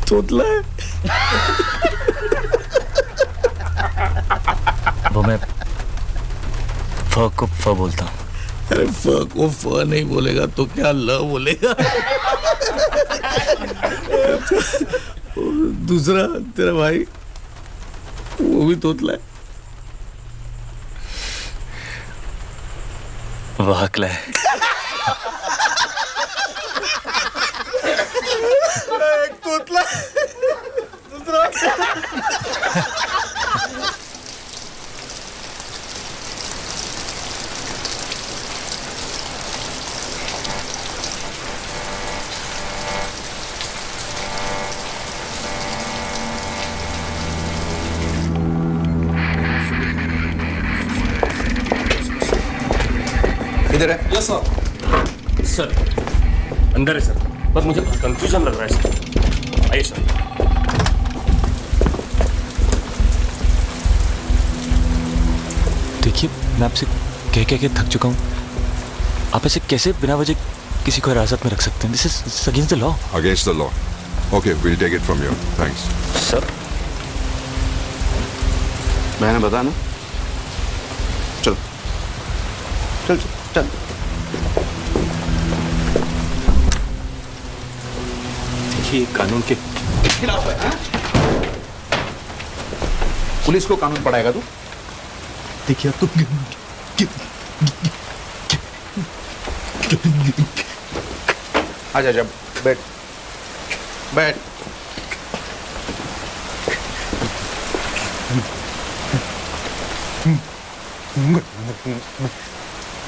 तोतला है। वो मैं फ को फ बोलता हूँ। अरे फ को फ नहीं बोलेगा तो क्या ल बोलेगा? दूसरा तेरा भाई वो भी तोतला है। वो हकला है। एक तोतला दूसरा। इधर है। Yes sir. सर अंदर है सर, पर मुझे कंफ्यूजन लग रहा है सर। आइए सर। देखिए, मैं आपसे कह के थक चुका हूँ। आप ऐसे कैसे बिना वजह किसी को हिरासत में रख सकते हैं? This is against the law. Against the law. Okay, we'll take it from you. Thanks. Sir मैंने बताया ना, चल चल चल। देखिए, कानून के खिलाफ है। हाँ? पुलिस को कानून पढ़ाएगा तू? देखिए, अब तो आजा जा, बैठ बैठ।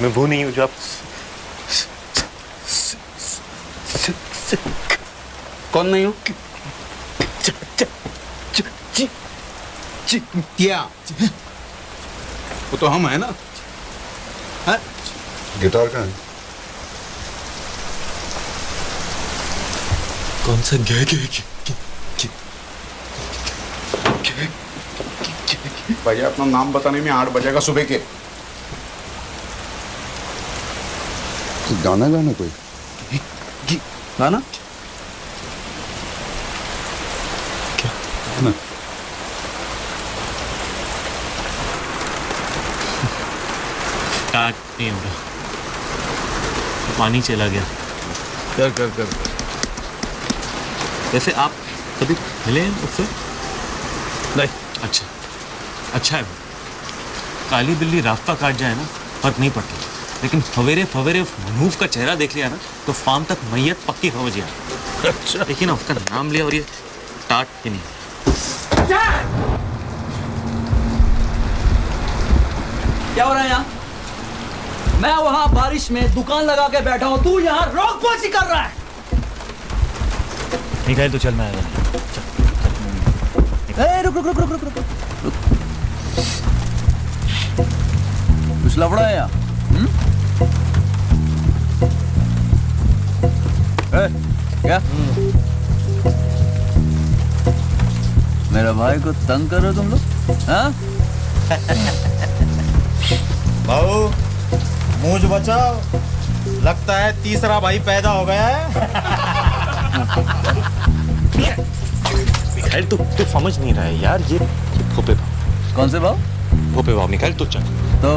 मैं वो नहीं हूँ जो आप कौन नहीं हो? क्या? वो तो हम है ना। हाँ? गिटार कहाँ है? कौन सा भैया, अपना नाम बताने में 8 बजेगा सुबह के। गाना गाना कोई? गाना? क्या? ना। स्टार्ट नहीं हो रहा, पानी चला गया। कर कर कर। वैसे आप कभी मिले हैं उससे? नहीं। अच्छा, अच्छा है। काली बिल्ली रास्ता काट जाए ना, फर्क नहीं पड़ता, लेकिन फवेरे फवेरे मनहूफ का चेहरा देख लिया ना तो फार्म तक मैयत पक्की हो गया। अच्छा, देखिए ना, उसका नाम लिया और ये टाट ही नहीं। क्या हो रहा है यहाँ? मैं वहां बारिश में दुकान लगा के बैठा हूं, तू यहाँ रोक पोछी कर रहा है। मिखाइल तो चल, मैं आया। रुक रुक रुक रुक रुक रुक कुछ लफड़ा है यहाँ? क्या मेरा भाई को तंग कर रहे हो तुम लोग? हाँ? भाऊ मूंछ बचाओ, लगता है तीसरा भाई पैदा हो गया है। मिखाइल तू समझ नहीं रहा है यार, ये भोपे भाव। कौन से भाव? भोपे भाव। मिखाइल तू चल। तो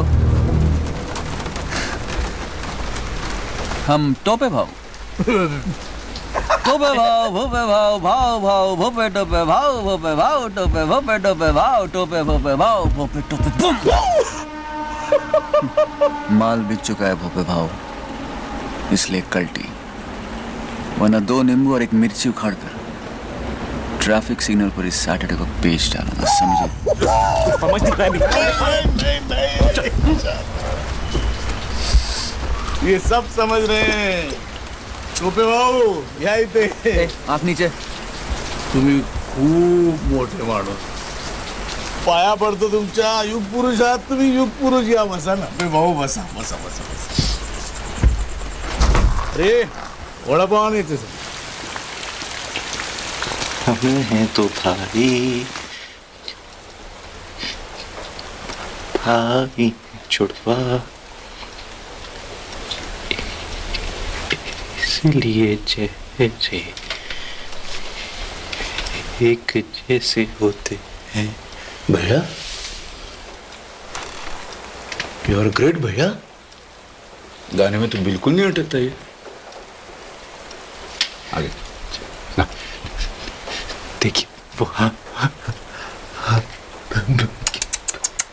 हम टोपे भाव। टोपे भाव, भोपे भाव, भाव भाव, भोपे टोपे भाव, भोपे भाव, टोपे भोपे टोपे भाव, टोपे भोपे भाव, भोपे टोपे बूम। माल बिक चुका है भोपे भाव, इसलिए कल्टी, वरना 2 नींबू और 1 मिर्ची उखाड़ कर ट्रैफिक सिग्नल पर इस सैटरडे को बेच डालूंगा, समझे? समझ नहीं रहा है। ये सब समझ रहे हैं। टोपे भाऊ यही थे। आँख नीचे। तुम्ही खूप मोठे माणूस, पाया पडतो तुमच्या। युग पुरुष आहात तुम्ही, युग पुरुष। या बसा ना टोपे भाऊ, बसा बसा बसा बसा। अरे वडापाव नाही तसं। हम हैं तो भाई, भाई छुड़वा, इसलिए जैसे एक जैसे होते हैं। भैया, यू आर ग्रेट भैया। गाने में तो बिल्कुल नहीं अटकता ये। आगे ना देखिए वो, हाँ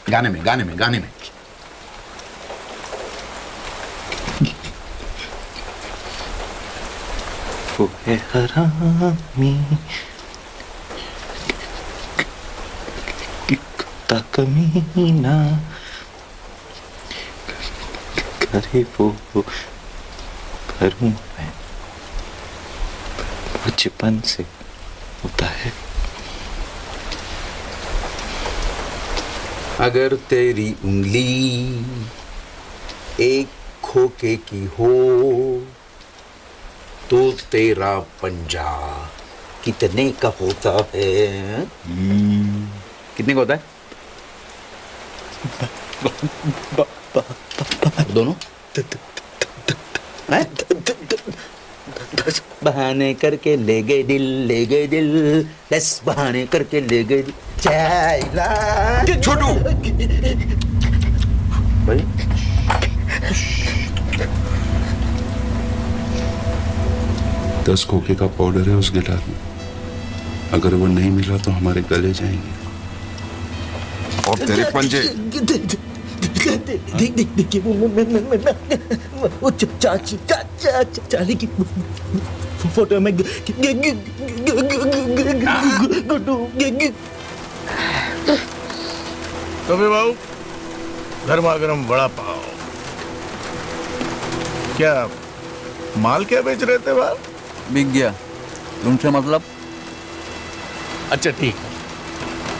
गाने में गाने में गाने में। वो है हरामी, कुत्ता कमीना, करे वो करूं मैं, बचपन से होता है। अगर तेरी उंगली एक खोखे की हो तो तेरा पंजा कितने का होता है? कितने का होता है? दोनों? बहाने करके ले गए दिल, ले गए दिल, 10 बहाने करके ले गए दिल। छोटू भाई 10 खोखे का पाउडर है उस गिटार में, अगर वो नहीं मिला तो हमारे गले जाएंगे। और तेरे पंजे देखिए वो चाची की फोटो में टोपे भाऊ गर्मा गर्म वड़ा पाव। क्या माल क्या बेच रहे थे बाहर? बिक गया। तुमसे मतलब? अच्छा ठीक है,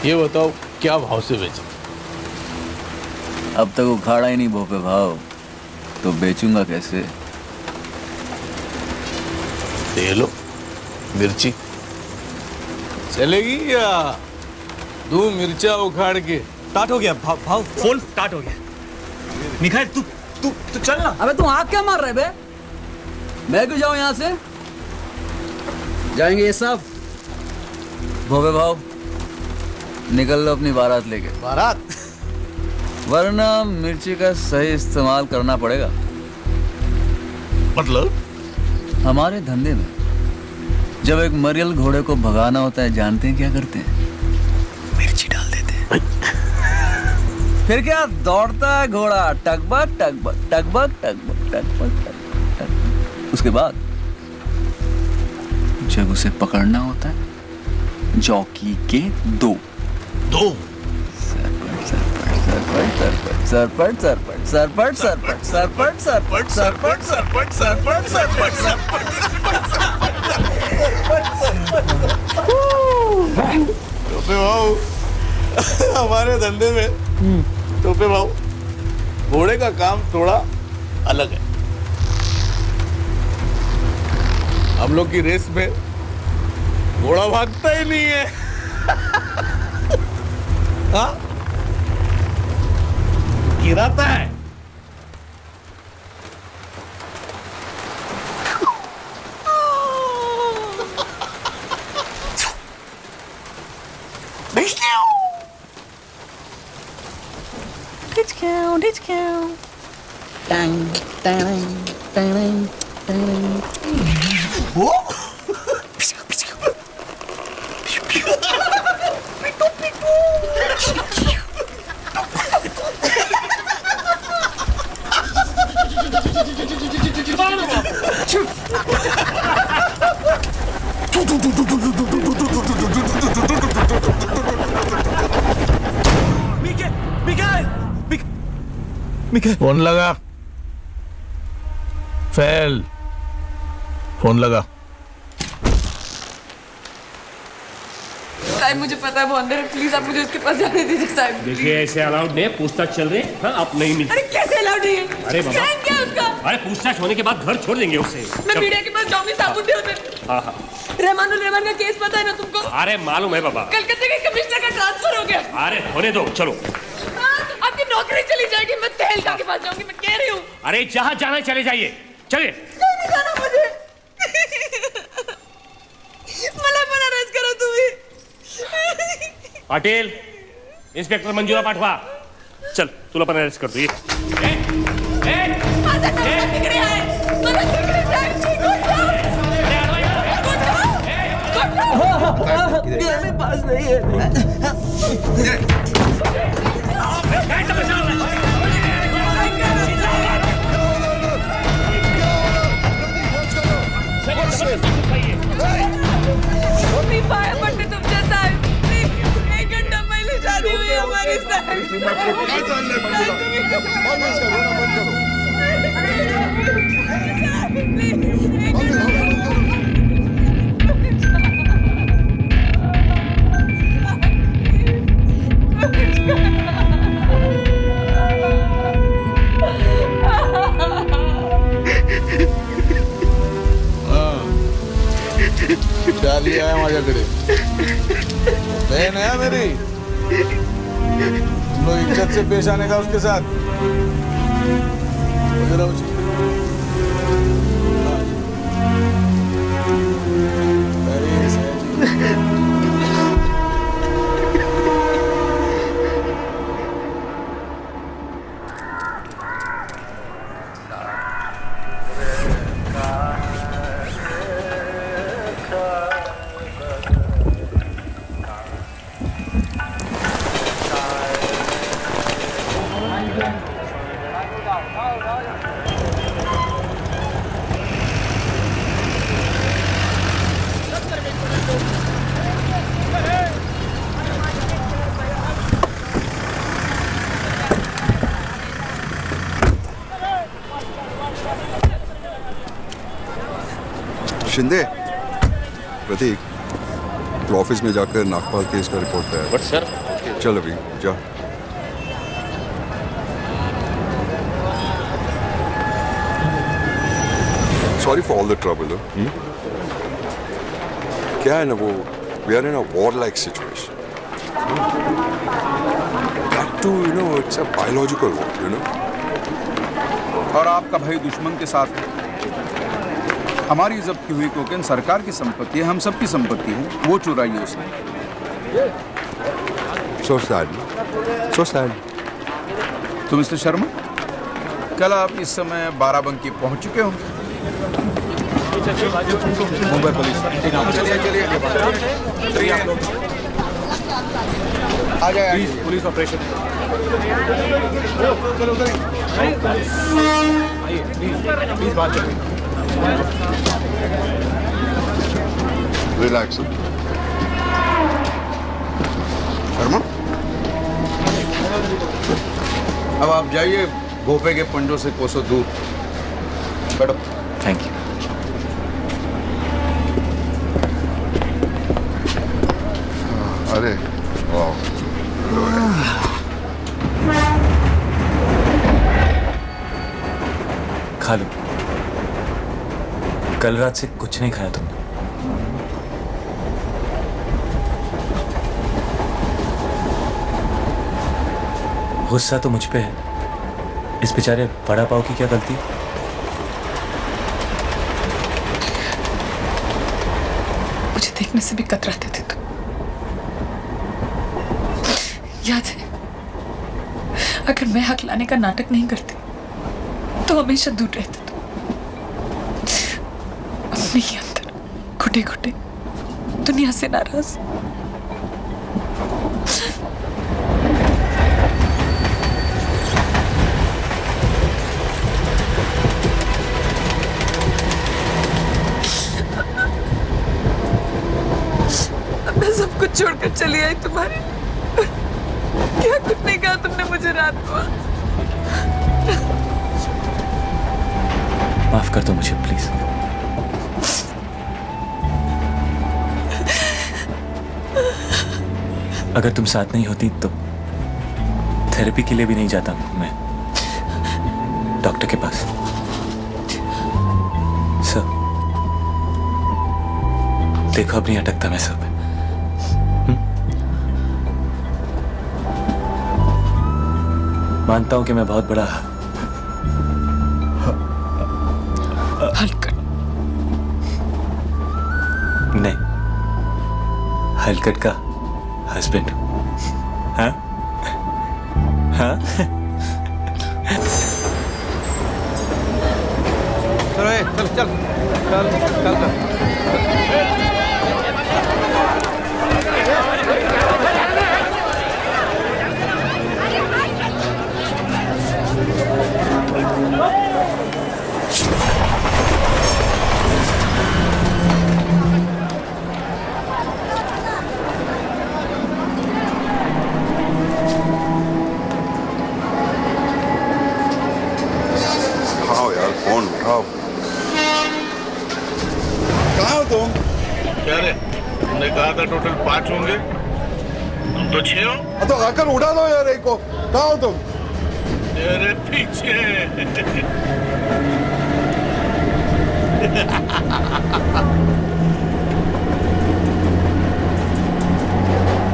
ये बताओ क्या भाव से बेचे? अब तक उखाड़ा ही नहीं भोपे भाव, तो बेचूंगा कैसे? ये लो मिर्ची, चलेगी या दो मिर्चा उखाड़ के? स्टार्ट हो गया भाव, फोन स्टार्ट हो गया। मिखाइल तू चल ना। अबे तू आग क्या मार रहे बे? मैं क्यों जाऊं यहाँ से? जाएंगे ये सब। भोपे भाव निकल लो अपनी बारात लेके। बारात? वरना मिर्ची का सही इस्तेमाल करना पड़ेगा। मतलब? हमारे धंधे में जब एक मरियल घोड़े को भगाना होता है, जानते हैं क्या करते हैं? मिर्ची डाल देते हैं। फिर क्या दौड़ता है घोड़ा, टकबक टकबक टकबक टकबक टकबक टकबक। उसके बाद जब उसे पकड़ना होता है, जॉकी के दो सर पर सरपट सरपट सरपट सरपट सरपट सरपट सरपट सरपट सरपट सरपट टोपे भाऊ हमारे धंधे में टोपे भाऊ घोड़े का काम थोड़ा अलग है। हम लोग की रेस में घोड़ा भागता ही नहीं है। हाँ गिराता है। फोन लगा। फेल। फोन लगा। साहब मुझे पता है वो अंदर है, प्लीज आप मुझे उसके पास जाने दीजिए साहब। देखिए ऐसे अलाउड नहीं है, पूछताछ चल रही है। हाँ, आप नहीं मिल। अरे कैसे अलाउड नहीं है? अरे बाबा। फ्रेंड क्या है उसका? अरे पूछताछ होने के बाद घर छोड़ देंगे उसे। मैं मीडिया के पास जाऊंगी, साबुत दे उधर। हाँ हाँ। रहमानुल रहमान का केस पता है ना तुमको? अरे मालूम है बाबा। कलकत्ते के कमिश्नर का ट्रांसफर हो गया। अरे होने दो, चलो। आपकी नौकरी चली जाएगी, मैं तहलका के पास जाऊंगी, मैं कह रही हूँ। अरे जहाँ जाना चले जाइए, चलिए। नहीं जाना मुझे। मला पण अरेस्ट करा तुम्ही। पाटील, इंस्पेक्टर मंजुळा पाठवा। चल तुला पण अरेस्ट करतो ये। माझा नवरा तिकडे आहे, मला तिकडे जायचंय, ये मेरे पास नहीं है। मी पाया पडते तुमच्या साहेब। एक घंटा पहिले शादी हुई हमारी चार्ली आया माझ्याकडे। बहन है मेरी, तुम लोग इज्जत से पेश आने का उसके साथ। शिंदे, प्रतीक, तो ऑफिस में जाकर नागपाल केस का रिपोर्ट तैयार। But sir. चल अभी जा। Sorry for all the trouble. क्या है ना वो, we are in a war like situation. That too you know, it's a biological war, you know. और आपका भाई दुश्मन के साथ है। हमारी जब्त की हुई कोकेन सरकार की संपत्ति है, हम सबकी संपत्ति है, वो चुराई है उसने। So sad. So sad. तो मिस्टर शर्मा, कल आप इस समय बाराबंकी पहुंच चुके हो। मुंबई पुलिस। आ जाए प्लीज, पुलिस ऑपरेशन। आइए प्लीज बात करें। Relax. शर्मा, अब आप जाइए भोपे के पंजों से कोसों दूर। बैठो। Thank you. अरे वाह, खा लो। कल रात से कुछ नहीं खाया तुमने। गुस्सा तो मुझ पे है। इस बेचारे बड़ा पाव की क्या गलती? मुझे देखने से भी कतराते थे तुम, याद है? अगर मैं हक लाने का नाटक नहीं करती तो हमेशा दूर रहते तुम, अपने ही अंदर घुटे घुटे दुनिया से नाराज। मैं सब कुछ छोड़कर चली आई तुम्हारे। क्या कुछ नहीं कहा तुमने मुझे रात को? माफ कर दो मुझे प्लीज। अगर तुम साथ नहीं होती तो थेरेपी के लिए भी नहीं जाता मैं डॉक्टर के पास। सर देखो अब नहीं अटकता मैं सब। मानता हूं कि मैं बहुत बड़ा हलकट नहीं, हलकट का हस्बैंड। हाँ हाँ। चल चल चल चल चल चल। उठाओ यार, फोन उठाओ। कहाँ हो तुम? क्या रे, तुमने कहा था टोटल 5 होंगे, तुम तो 6 हो। तो आकर उठा दो यार एक को। कहाँ हो तुम? तेरे पीछे।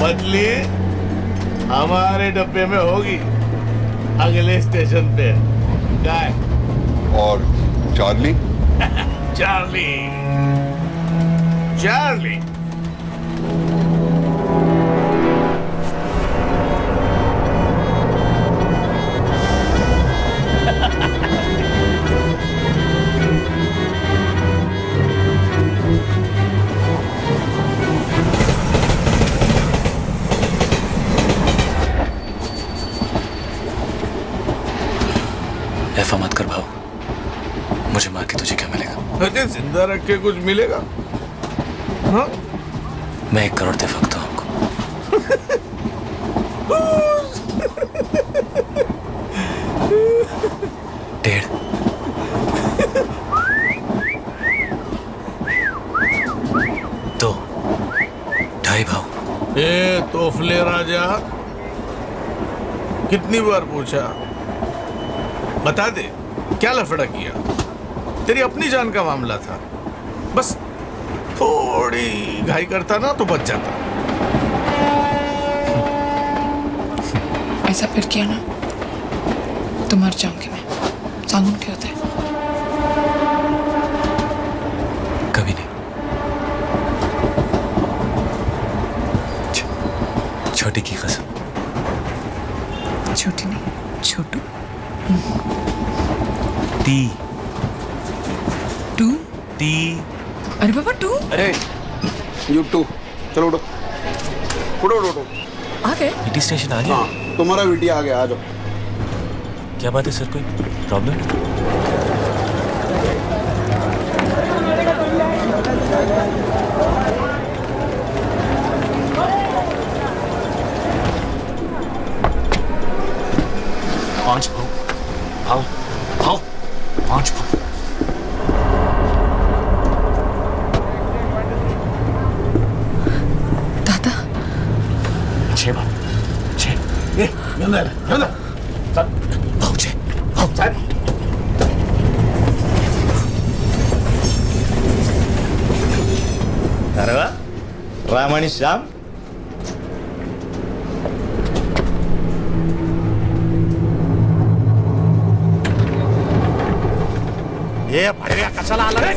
बदली हमारे डब्बे में होगी, अगले स्टेशन पे। गाय और चार्ली? चार्ली चार्ली ऐसा मत कर भाव, मुझे मार के तुझे क्या मिलेगा? अरे जिंदा रख के कुछ मिलेगा? हाँ? मैं 1 करोड़ दे सकता हूँ आपको। डेढ़। दो। 2.5 भाव। ए तोफले राजा, कितनी बार पूछा? बता दे क्या लफड़ा किया? तेरी अपनी जान का मामला था, बस थोड़ी घाई करता ना तो बच जाता। ऐसा फिर किया ना तो मर जाऊंगी मैं। सांगुन क्या होता है? कभी नहीं। छोटी की कसम। छोटी नहीं, छोटू। टी। टू? टी। अरे बाबा टू? अरे यू टू, चलो उठो उठो उठो उठो। आ गए? ईटी स्टेशन आ गया? हाँ, तुम्हारा वीटी आ गया, आ जाओ। क्या बात है सर, कोई प्रॉब्लम? पहुंचे अरे वा राम आणि श्याम ये भडव्या कशाला आला रे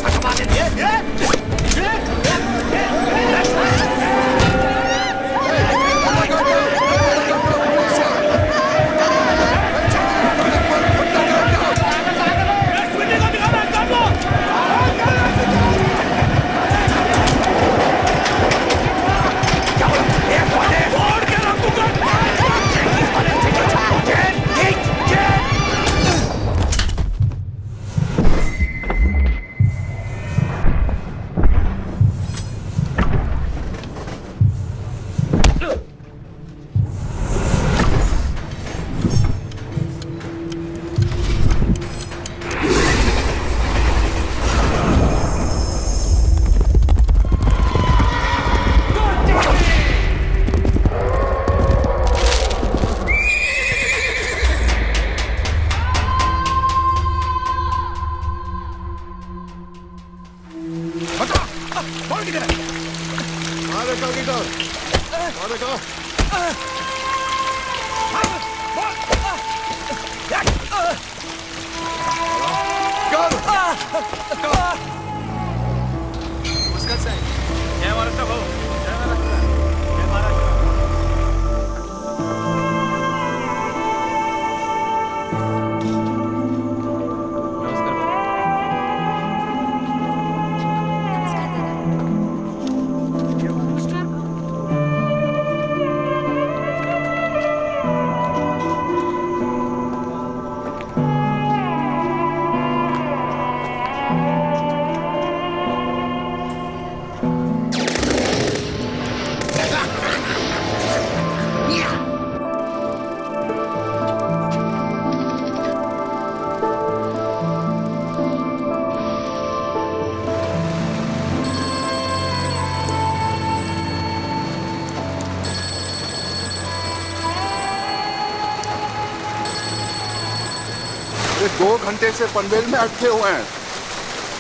ये 2 घंटे से पनवेल में अटके हुए हैं।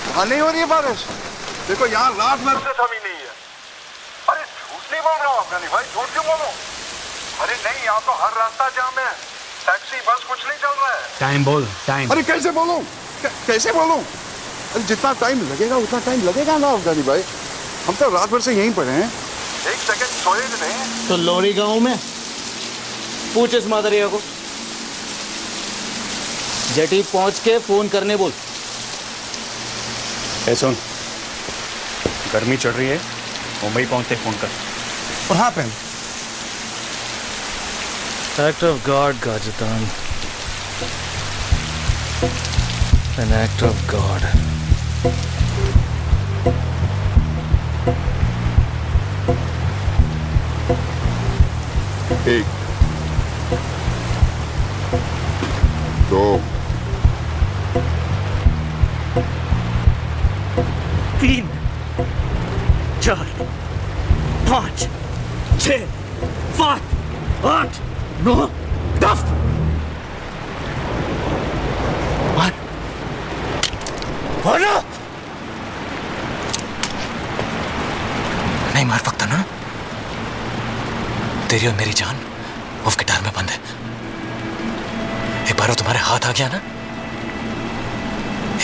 वहां नहीं हो रही है बारिश। देखो यहाँ रात भर से थमी नहीं है। अरे झूठ नहीं बोल रहा हूँ अफगानी भाई, झूठ क्यों बोलूं? अरे नहीं, यहाँ तो हर रास्ता जाम है, टैक्सी बस कुछ नहीं चल रहा है। टाइम बोल टाइम अरे कैसे बोलूं? कैसे बोलूं? अरे जितना टाइम लगेगा उतना टाइम लगेगा ना अफगानी भाई। हम तो रात भर से यहीं पड़े हैं, 1 सेकंड सोए भी नहीं। तो लोरी गांव में पूछ इस मादरिया को, जेटी पहुंच के फोन करने बोल। ए सुन, गर्मी चढ़ रही है, मुंबई पहुंचते फोन कर। और हाँ pen Act of God, Gajetan. An act of God. एक, 2, 3, 4, 5, 6, 7, 8, 9, 10। बोलो। नहीं मार सकता ना, तेरी और मेरी जान उस गिटार में बंद है। एक बार वो तुम्हारे हाथ आ गया ना,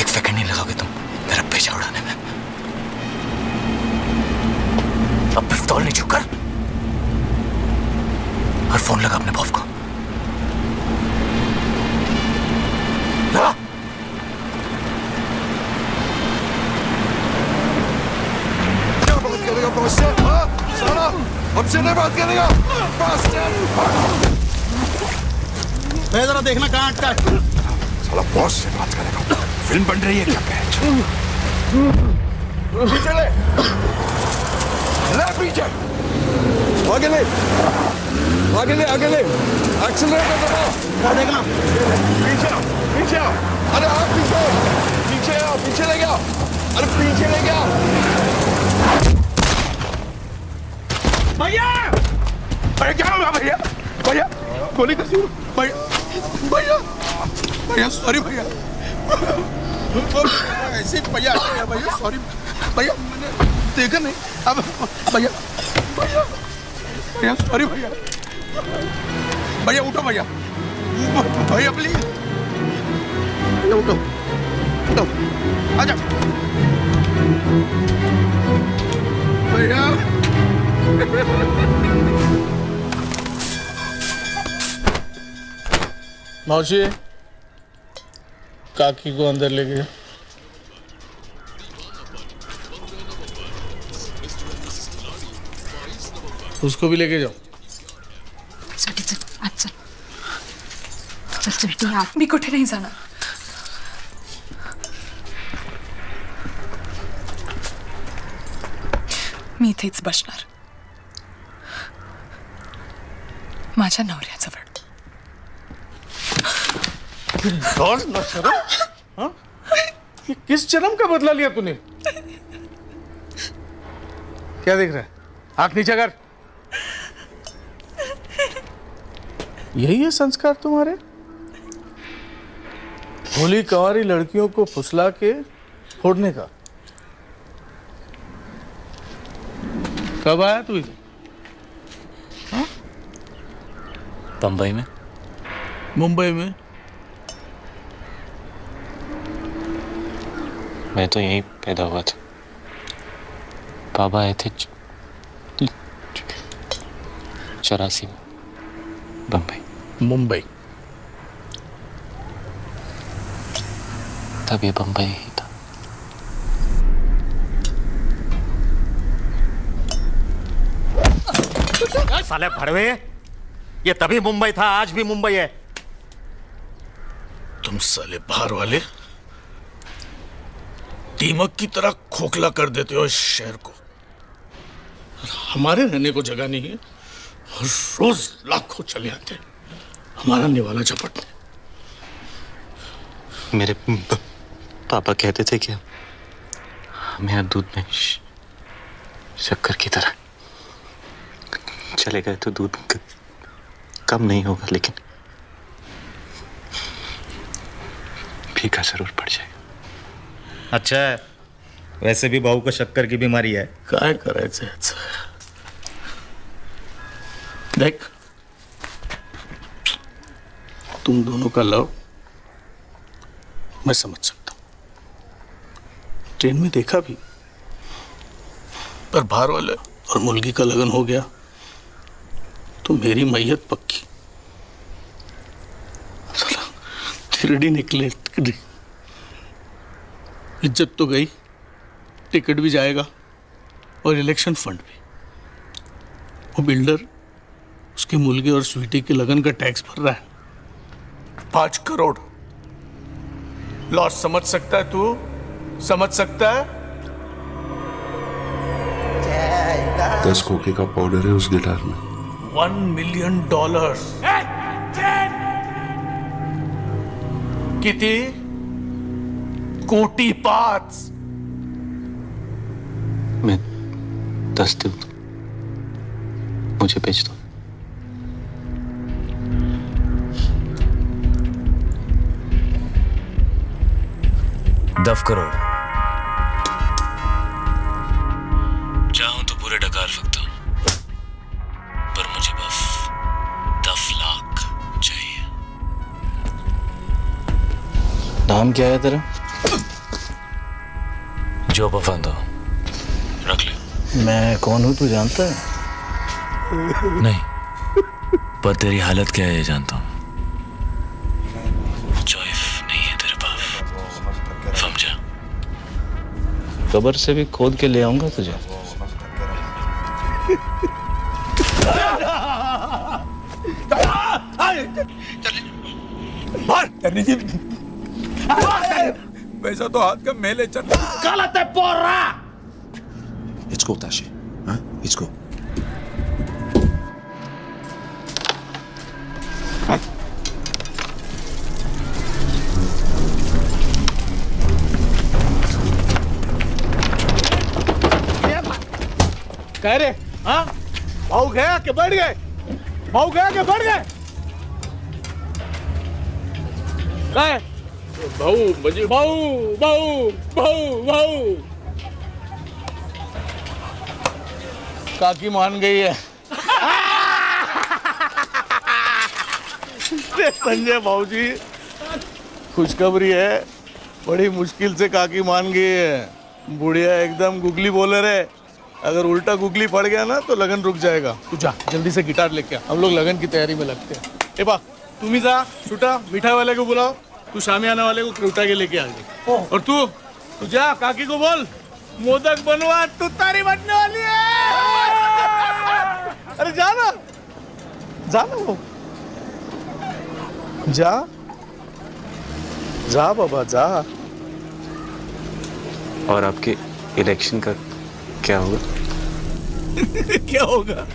1 सेकंड नहीं लगाओगे तुम मेरा पेचा उड़ाने में। अब पिस्तौल नहीं छूकर और फोन लगा अपने बॉस को। लगा। क्या बात करेगा बॉस से? हाँ? साला हमसे नहीं बात करेगा। जरा देखना कहाँ अटका है। साला बॉस से बात करेगा। फिल्म बन रही है क्या पैच? पीछे ले, पीछे आगे ले, आगे ले, आगे ले, एक्सीलरेटर दबाओ। क्या देखना? पीछे आओ, पीछे आओ। अरे आप पीछे, पीछे आओ, पीछे ले गया। अरे पीछे ले गया। भैया, अरे क्या हुआ भैया? भैया गोली कैसी हुई? भैया भैया भैया सॉरी भैया, ऐसे ही भैया भैया सॉरी भैया, मैंने देखा नहीं। अब भैया भैया भैया सॉरी भैया, भैया उठो भैया, भैया प्लीज भैया उठो उठो, आजा भैया। मौसी काकी को अंदर ले गए। उसको भी लेके जाओ। चल चल चल चल, मी कुठे नाही जाणार। मी इथेच बसणार माझ्या नवऱ्याजवळ। ना शर्म, हाँ? किस जन्म का बदला लिया तूने? क्या देख रहा है? आंख नीचे कर। यही है संस्कार तुम्हारे? भोली कंवारी लड़कियों को फुसला के फोड़ने का। कब आया तू इधर? हाँ? बम्बई में। मुंबई में? मैं तो यहीं पैदा हुआ था। बाबा आए थे 84 में बम्बई। मुंबई? तब ये बम्बई ही था। साले भड़वे, ये तभी मुंबई था, आज भी मुंबई है। तुम साले बाहर वाले दीमक की तरह खोखला कर देते हो इस शहर को। हमारे रहने को जगह नहीं है, रोज लाखों चले आते हैं हमारा निवाला झपटने। मेरे पापा कहते थे कि हमें यहाँ दूध में शक्कर की तरह चले गए तो दूध कम नहीं होगा, लेकिन फीका जरूर पड़ जाएगा। अच्छा, वैसे भी बहू को शक्कर की बीमारी है। काय करायचं याचं? देख, तुम दोनों का लव मैं समझ सकता हूं, ट्रेन में देखा भी, पर बाहर वाले और मुलगी का लगन हो गया तो मेरी मैयत पक्की। साला थिरडी निकले, इज्जत तो गई, टिकट भी जाएगा और इलेक्शन फंड भी। वो बिल्डर उसके मुलगे और स्वीटी के लगन का टैक्स भर रहा है 5 करोड़। लॉस समझ सकता है तू? समझ सकता है? 10 खोखे का पाउडर है उस गिटार में। $1 मिलियन। किती? कोटी 5। मैं 10 दूँ, मुझे बेच दो। $10 करोड़ चाहूं तो पूरे डकार सकता हूं, पर मुझे बस 10 लाख चाहिए। नाम क्या है तेरा? जो पसंद हो रख ले। मैं कौन हूं तू जानता है? नहीं, पर तेरी हालत क्या है ये जानता हूं। चॉइस नहीं है तेरे पास, समझा? कब्र से भी खोद के ले आऊंगा तुझे। वैसा तो हाथ का मेले चल। गलत है पोरा। Let's go, Tashi. Huh? Let's go. कह रहे हाँ? भाऊ गया कि बढ़ गए? भाऊ गया कि बढ़ गए? काय भाऊ म्हणजे भाऊ भाऊ भाऊ भाऊ काकी मान गई है संजय भाऊजी खुशखबरी है, बड़ी मुश्किल से काकी मान गई है। बुढ़िया एकदम गुगली बोलर है, अगर उल्टा गुगली पड़ गया ना तो लगन रुक जाएगा। तू जा जल्दी से गिटार लेके आ, हम लोग लगन की तैयारी में लगते हैं। ए बा तुम ही जा, छुटा मिठाई वाले को बुलाओ, तू शामियाना वाले को उठा के लेके आ गई। और तू जा काकी को बोल मोदक बनवा, तू तारी बनने वाली है। अरे जा ना वो, जा बाबा जा। और आपके इलेक्शन का क्या होगा? क्या होगा?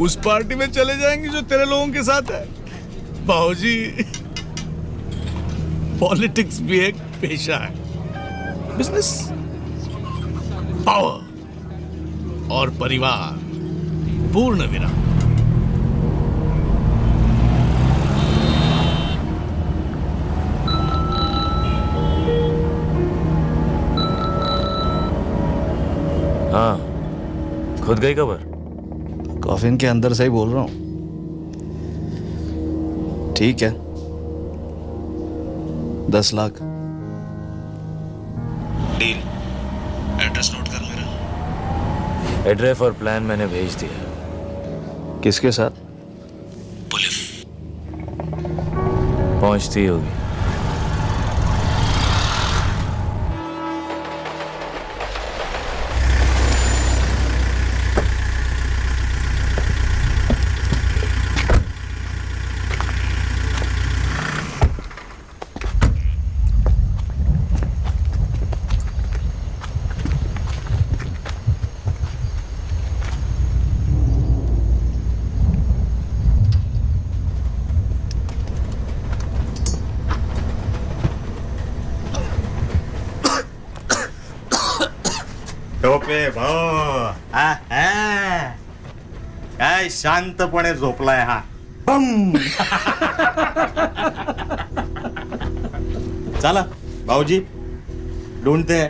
उस पार्टी में चले जाएंगे जो तेरे लोगों के साथ है। बाबूजी पॉलिटिक्स भी एक पेशा है, बिजनेस, पावर और परिवार, पूर्ण विराम। हाँ, खुद गई खबर? कॉफिन के अंदर से ही बोल रहा हूँ। ठीक है, 10 लाख डील। एड्रेस नोट कर मेरा। एड्रेस और प्लान मैंने भेज दिया। किसके साथ? पुलिस पहुंचती होगी। टोपे भाऊ, काय शांतपणे झोपलाय हा? बम. चला भाऊजी ढूंढते हैं।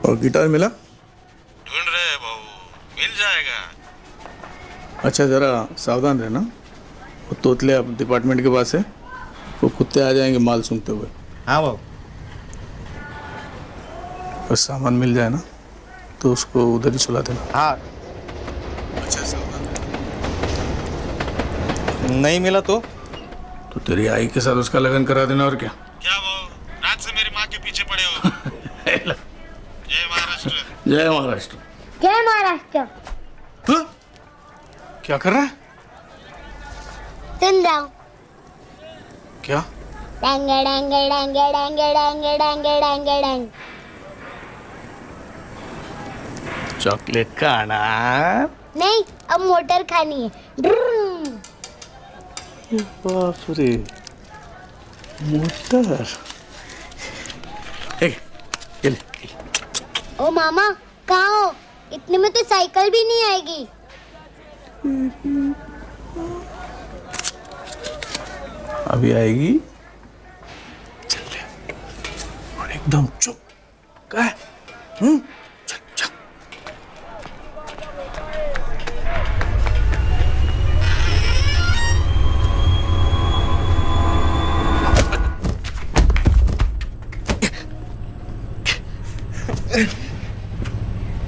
और गिटार मिला? ढूंढ रहे हैं भाऊ, मिल जाएगा। अच्छा जरा सावधान रहना, वो तोतले डिपार्टमेंट के पास है, वो कुत्ते आ जाएंगे माल सूंघते हुए। हाँ भाऊ। और सामान मिल जाए ना तो उसको उधर ही सुला देना। हाँ। अच्छा सावधान नहीं मिला तो तेरी आई के साथ उसका लगन करा देना। और क्या? क्या भाऊ, रात से मेरी माँ के पीछे पड़े हो। जय महाराष्ट्र। जय महाराष्ट्र। जय महाराष्ट्र। क्या कर रहा है? सुन रहा हूँ। क्या? डांग डांग डांग डांग डांग डांग डांग डांग। चॉकलेट खाना? नहीं, अब मोटर खानी है। ड्रुम। बाप रे, मोटर। ये ले। ओ मामा कहाँ हो? इतने में तो साइकिल भी नहीं आएगी। अभी आएगी। एकदम चुप क्या चल चल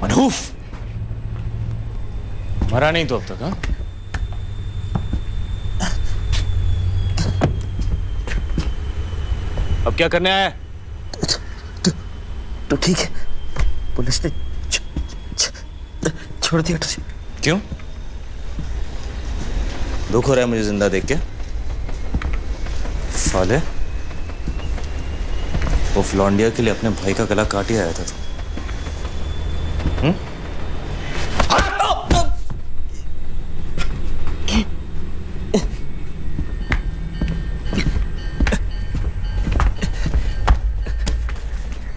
मनहूफ मरा नहीं तो अब तक? हाँ, अब क्या करने आया? तो ठीक है, पुलिस ने छोड़ दिया तुझे। क्यों? दुख हो रहा है मुझे जिंदा देख के? साले, वो फ्लॉन्डिया के लिए अपने भाई का गला काट ही आया था तू।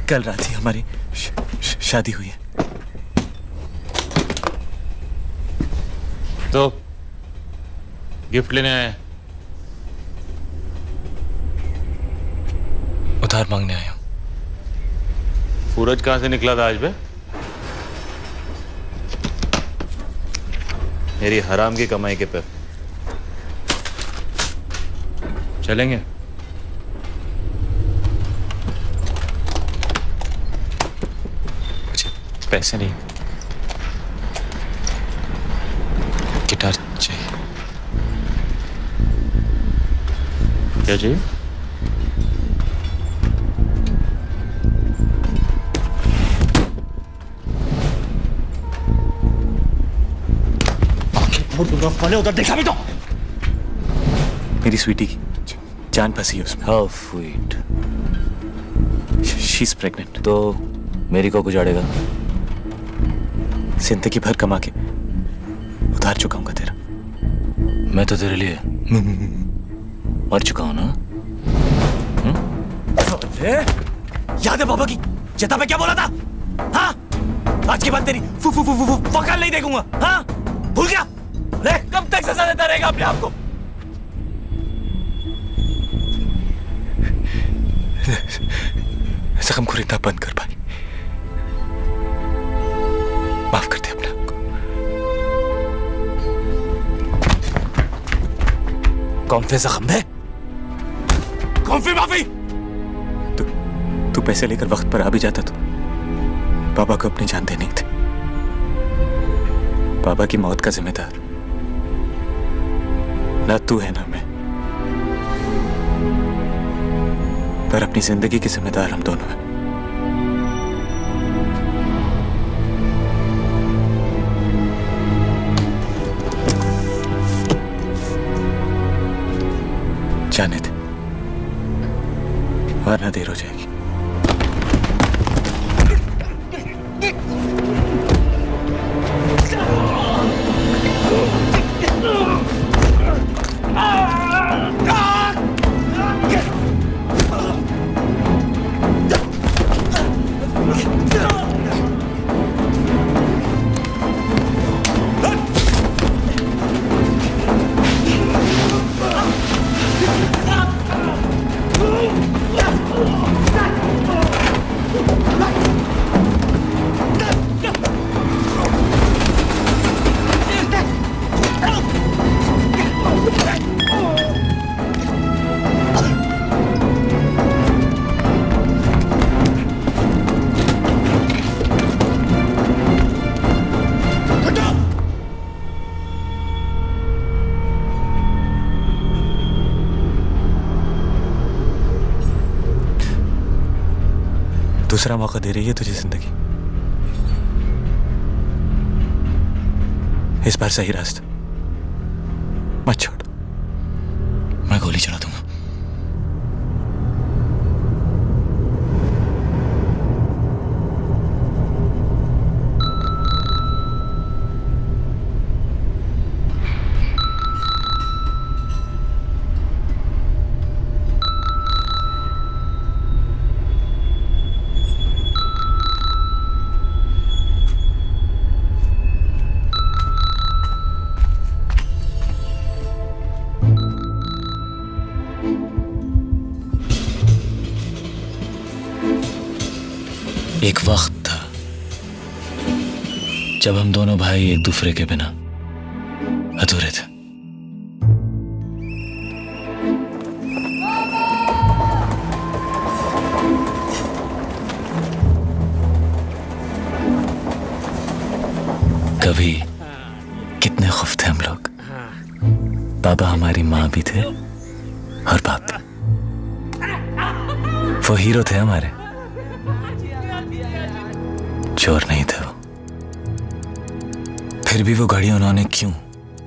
कल रात ही हमारी शादी हुई है। तो गिफ्ट लेने आए? उधार मांगने आया हूं। सूरज कहां से निकला था आज बे? मेरी हराम की कमाई के पे चलेंगे? पैसे नहीं, गिटार चाहिए। क्या चाहिए? उधर देखा भी तो। मेरी स्वीटी की जान फंसी है उसमें। How sweet. She is pregnant. तो मेरी को गुजारेगा? जिंदगी भर कमा के उधार चुकाऊंगा तेरा। मैं तो तेरे लिए मर चुका हूं ना। याद है बाबा की चेता पे क्या बोला था? हाँ, आज के बाद तेरी वकाल नहीं देखूंगा। हाँ, भूल गया? ले, कब तक सजा देता रहेगा अपने आप को? जख्म को इतना बंद कर पाई। माफ कर दे अपने आप को। कौन से जख्म है? कौन सी माफी? तू पैसे लेकर वक्त पर आ भी जाता तो बाबा को अपनी जान देनी थी। बाबा की मौत का जिम्मेदार ना तू है ना मैं, पर अपनी जिंदगी की जिम्मेदार हम दोनों हैं। जाने दे, वरना देर हो जाएगी। दूसरा मौका दे रही है तुझे जिंदगी। इस बार सही रास्ता मत छोड़। मैं गोली चला दूंगा। एक वक्त था जब हम दोनों भाई एक दूसरे के बिना अधूरे थे। कभी कितने खुश थे हम लोग। बाबा हमारी माँ भी थे और बाप भी। वो हीरो थे हमारे, चोर नहीं थे वो। फिर भी वो घड़ी उन्होंने क्यों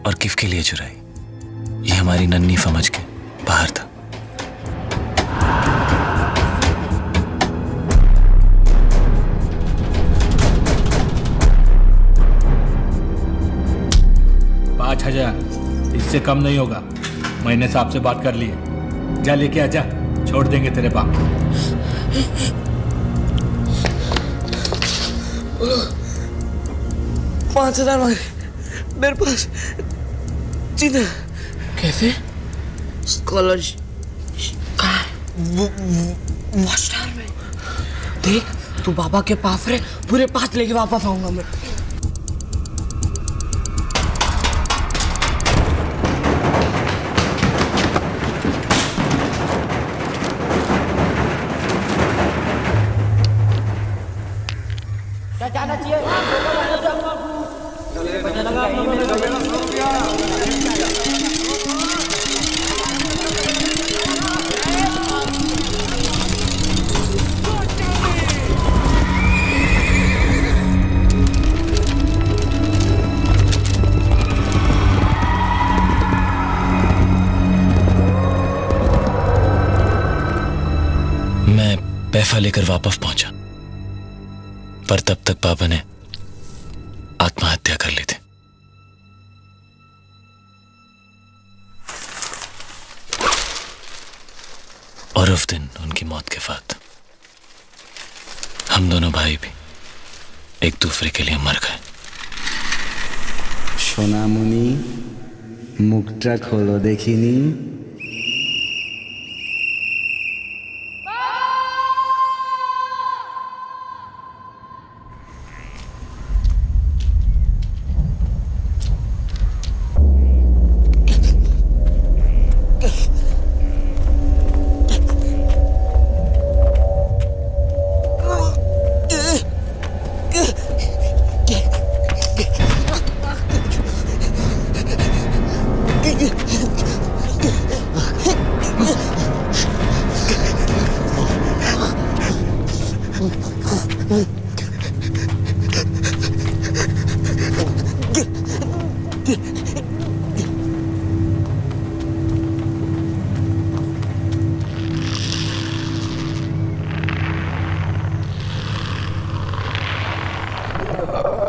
और किस के लिए चुराई, ये हमारी नन्ही समझ के बाहर था। इससे कम नहीं होगा। मैंने साहब से बात कर ली है। जा लेके आजा, छोड़ देंगे तेरे बाप को। 5,000 मांगे मेरे पास। जीना कैसे? स्कॉलरशिप मास्टर में देख, तू बाबा के पास रहे, पूरे 5 लेके वापस आऊंगा मैं। मैं पैसा लेकर वापस पहुंचा, पर तब तक पापा ने आत्महत्या कर ली थी। और उस दिन उनकी मौत के बाद हम दोनों भाई भी एक दूसरे के लिए मर गए। সোনামণি মুখটা খোলো দেখিনি।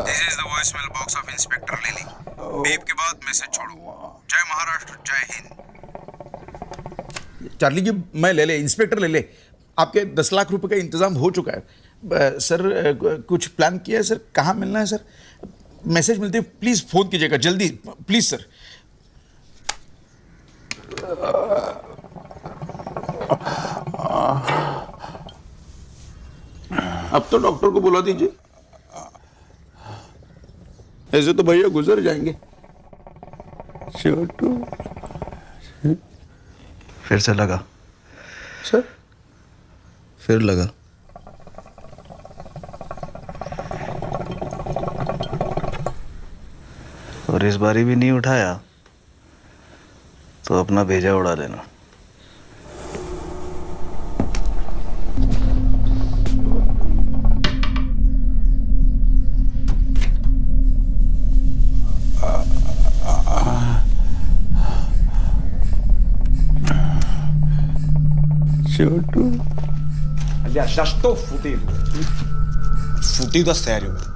This is the voicemail box of inspector lily. Beep के बाद मैसेज छोड़ो। जय महाराष्ट्र, जय हिंद। चार्ली जी, मैं ले ले, इंस्पेक्टर ले ले। आपके 10 लाख रुपए का इंतजाम हो चुका है। सर कुछ प्लान किया है सर? कहाँ मिलना है सर? मैसेज मिलते प्लीज फोन कीजिएगा जल्दी, प्लीज सर। अब तो डॉक्टर को बुला दीजिए, ऐसे तो भैया गुजर जाएंगे। छोटू फिर से लगा सर, फिर लगा। और इस बारी भी नहीं उठाया तो अपना भेजा उड़ा देना। छोटू Aliás, já estou fudido. Fudido a sério, man.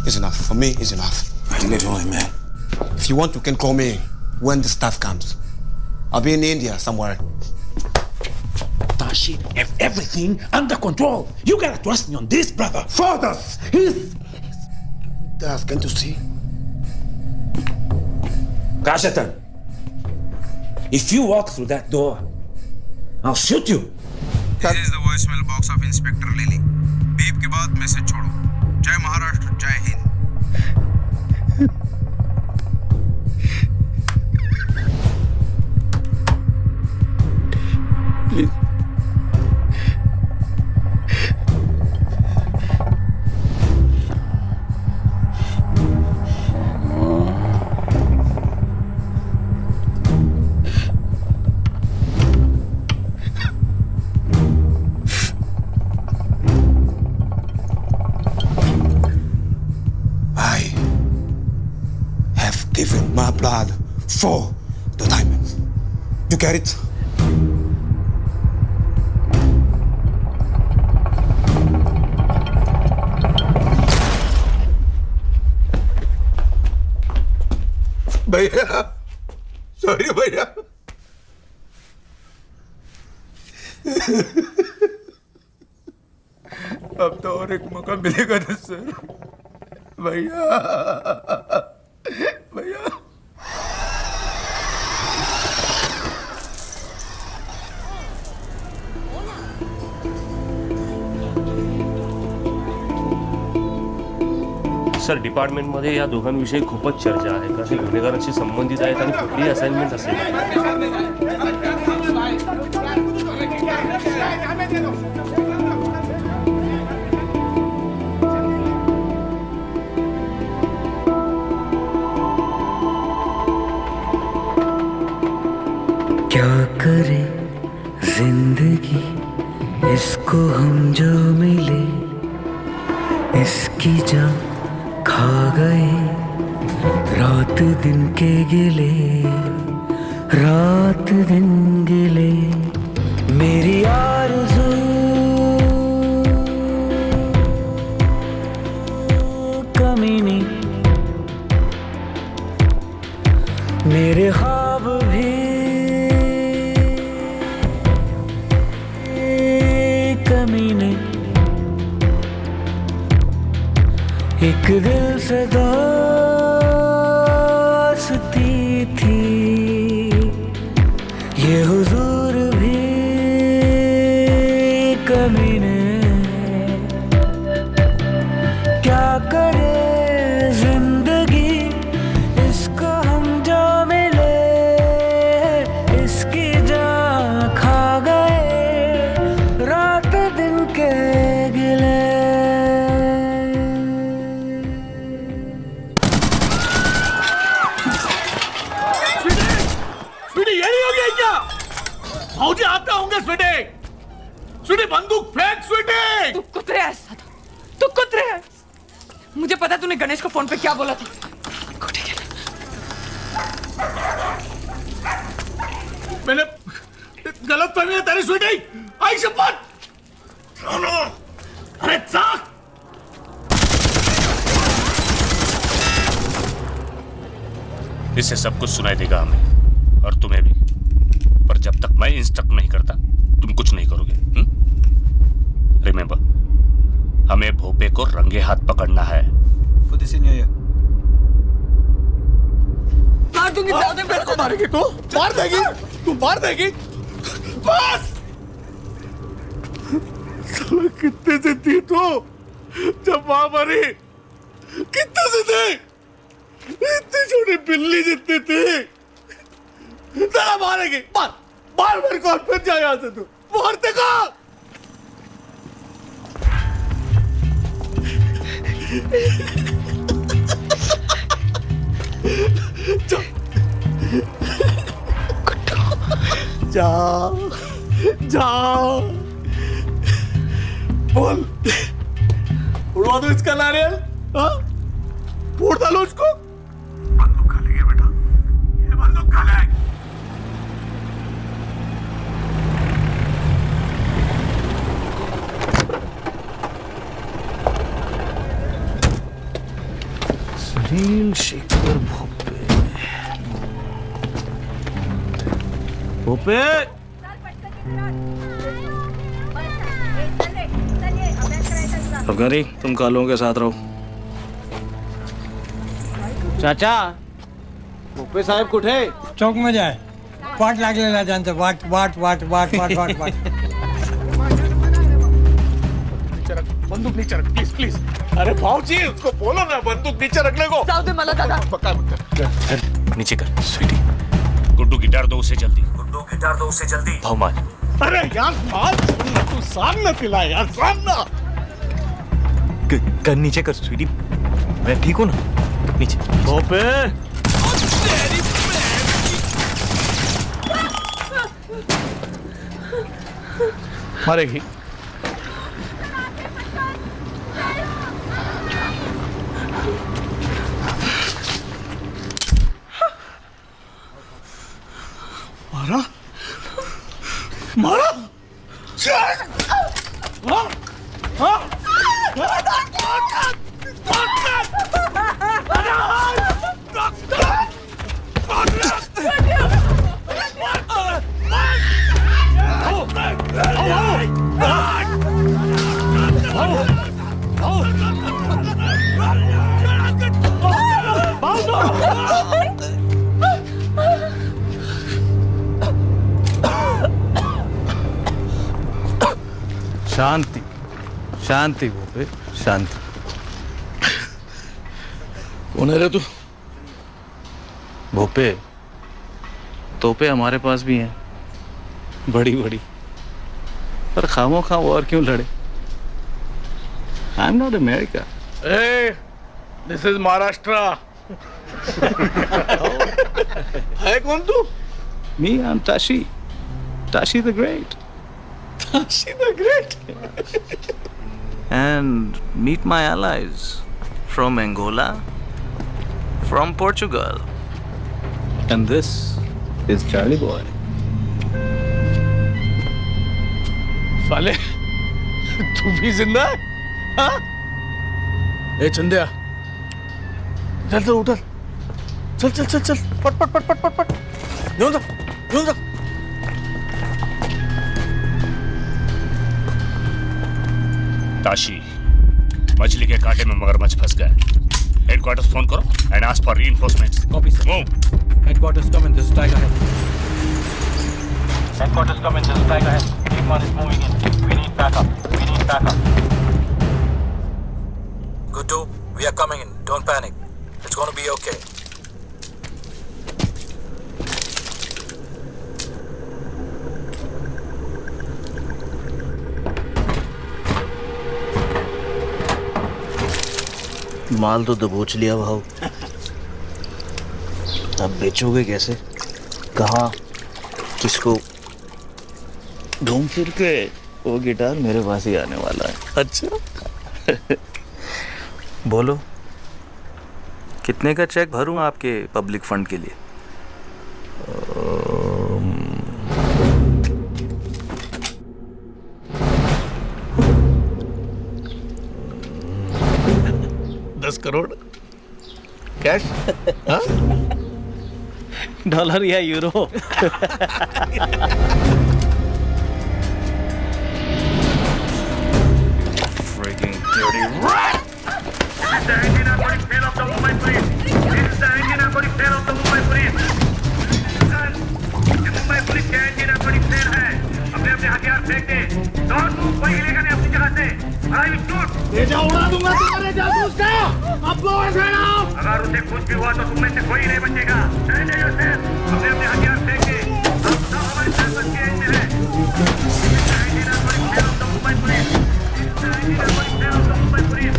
It's enough. For me, it's enough. Leave him alone, man. If you want, you can call me when the stuff comes. I'll be in India somewhere. Tashi, have everything under control. You gotta trust me on this, brother. Fathers, he's... That's going to see. Kashatan, if you walk through that door, I'll shoot you. This is the voicemail box of Inspector Lily. Beep के message छोड़ो। जय महाराष्ट्र, जय Hind. Given my blood for the diamond. You get it? भैया, sorry भैया। अब तो और एक मौका मिलेगा ना सर। भैया, भैया। सर, डिपार्टमेंटमध्ये या दोघांविषयी खूपच चर्चा आहे का ते गुन्हेगारांशी संबंधित आहेत आणि कुठली असाइनमेंट असेल। क्या करे जिंदगी इसको हम जो मिले, इसकी जान खा गए रात दिन के गिले, रात दिन गिले। मेरी आरज़ू कमीनी, मेरे ख्वाब भी कमीने। एक दिल से दोस्ती थी, ये हुजूर भी कमीने। क्या करे जिंदगी इसको हम जो मिले, इसकी जान खा गए रात दिन के गिले। भाऊजी आपका होंगे स्वीटी। स्वीटी बंदूक फेंक स्वीटी। तू कुतरे है सादा, तू कुतरे है। मुझे पता तूने गणेश को फोन पे क्या बोला था। मैंने गलत फहमी है तेरी स्वीटी। आई शपथ। अरे चाक। इससे सब कुछ सुनाई देगा हमें और तुम्हें भी, पर जब तक मैं इंस्ट्रक्ट नहीं करता तुम कुछ नहीं करोगे। रिमेंबर, हमें भोपे को रंगे हाथ पकड़ना है। मार दूंगी। मेरे को मारेगी तू? मार देगी? तू मार देगी? बस। कितने से थी तू जब मां मरी? कितने से थे? इतनी छोटी बिल्ली जितनी थी। तेरा मारेगी। मार मार मेरे को, फिर जा यहां से। तू मारते का। जाओ जाओ, बोल। उड़वा दो इसका नारियल। हाँ, फोड़ डालो उसको। बंदूक खा लेंगे बेटा, ये बंदूक खा ले। सुनील शेखर भोपे। भोपे, अफगानी, तुम कालों के साथ रहो। चाचा, भोपे साहेब कुठे? चौक में जाए, वाट लागलेला त्यांचं। वाट वाट वाट वाट वाट वाट वाट। बंदूक नीचे रख प्लीज प्लीज। अरे भाऊजी उसको बोलो ना बंदूक नीचे रखने को। जाऊ दे मला दादा। नीचे कर स्वीटी। गुड्डू गिटार दो उसे जल्दी। गुड्डू गिटार दो उसे जल्दी। भाव मार। अरे यार मार तू सामने पिला यार सामने। कर नीचे कर स्वीटी। मैं ठीक हूँ ना नीचे। भोपे मरेगी। मारा मारा शांति शांति भोपे शांति। कौन है रे तू? भोपे तोपे हमारे पास भी हैं बड़ी बड़ी, पर खामो खा और क्यों लड़े? I am not America. ए दिस इज महाराष्ट्र। है कौन तू? मी I am Tashi, Tashi the great. Tashi the Great. And meet my allies from Angola, from Portugal. And this is Charlie Boy. साले तू भी जिंदा है? हाँ? ए चंदिया चल तो उठल चल चल चल चल पट पट पट पट पट पट यूं जा यूं जा। ताशी मछली के कांटे में मगरमच्छ फंस गया। हेडक्वार्टर्स फोन करो and ask for reinforcements. Copy sir. Move. Headquarters come in, this is tiger head. Headquarters come in, this is Tiger Head. Team 1 is moving in. We need backup. We need backup. Guddu, we are coming in. Don't panic. It's gonna be okay. माल तो दबोच लिया भाव, अब बेचोगे कैसे? कहाँ? किसको? घूम फिर के वो गिटार मेरे पास ही आने वाला है। अच्छा बोलो कितने का चेक भरूं आपके पब्लिक फंड के लिए? $10 करोड़ कैश? हाँ? डॉलर या euro? Freaking dirty rat! This is the Indian Narcotic Tail of the Mumbai Police. This is the Indian Narcotic Tail of the Mumbai Police. ये मुंबई पुलिस के Indian Narcotic Tail है। अपने अपने हथियार फेंक दे। Don't move, कोई हिलेगा नहीं अपनी जगह से। I will shoot. भेजा उड़ा दूंगा तुम्हारे जासूस का। अब लो ऐसे ना। अगर उसे कुछ भी हुआ तो तुम में से कोई नहीं बचेगा। Surrender yourself. अपने अपने हथियार फेंक दे। हम सब हमारे सर्विस के एंड में है। This is the Indian Narcotic Tail of the Mumbai Police. This is the Indian Narcotic Tail of the Mumbai Police.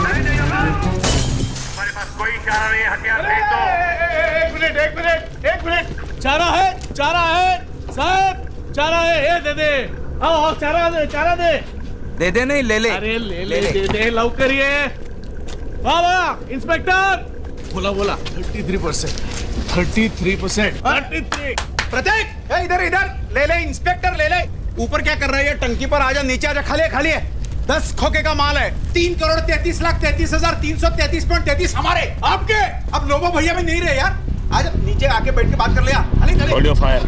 Surrender yourself. हमारे पास कोई चारा नहीं है, हथियार फेंक दो। एक मिनट चारा है साहब चारा है। ये दे दे। आओ चारा दे। दे दे नहीं ले ले। अरे ले दे दे लवकर ये। वाह इंस्पेक्टर बोला 33%। 33%। प्रतीक इधर ले इंस्पेक्टर ले। ऊपर क्या कर रहा है? टंकी पर आजा, नीचे आजा। खाली है 10 खोखे का माल है। 3,33,33,333.33 हमारे। आपके अब लोबो भैया में नहीं रहे यार। आजा नीचे आके बैठ के बात कर लिया। Hold your fire.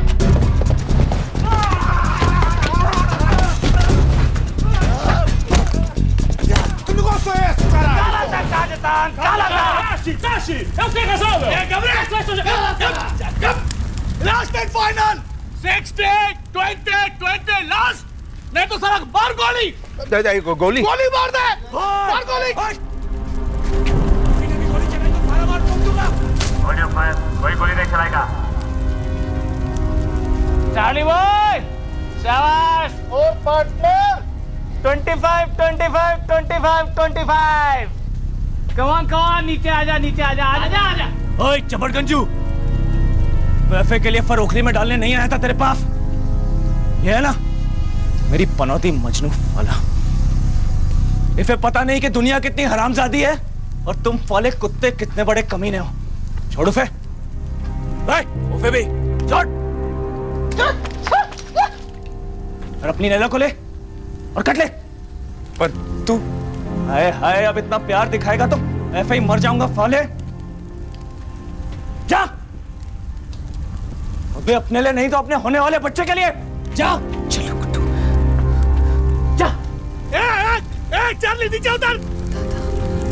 Last and final. 60, 20, last. नहीं तो साला मार गोली। गोली गोली मार दे, मार गोली। कोई गोली नहीं चलाएगा। चार्ली बॉय, शाबाश। और पार्टनर 25 25 25 25। कमान कमान, नीचे आजा, नीचे आजा, आजा आजा। ओए चपड़गंजू, वैफे के लिए फरोखरी में डालने नहीं आया था तेरे पास। ये है ना मेरी पनौती मजनू फाला। इसे पता नहीं कि दुनिया कितनी हरामजादी है और तुम फाले कुत्ते कितने बड़े कमीने हो। छोड़ो फे, उफे भी छोड़। और अपनी नैला को ले और कट ले। पर तू हाय हाय, अब इतना प्यार दिखाएगा तो ऐसे ही मर जाऊंगा फाले। जा अबे, अपने लिए नहीं तो अपने होने वाले बच्चे के लिए जा। चलो कुट्टू जा। ए चार्ली नीचे उतर।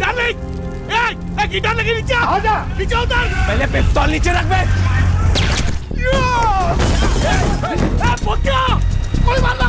चार्ली, ए गिटार लगी नीचे आ जा, नीचे उतर। पहले पिस्तौल नीचे रख बे। पुक्का, कोई मारना।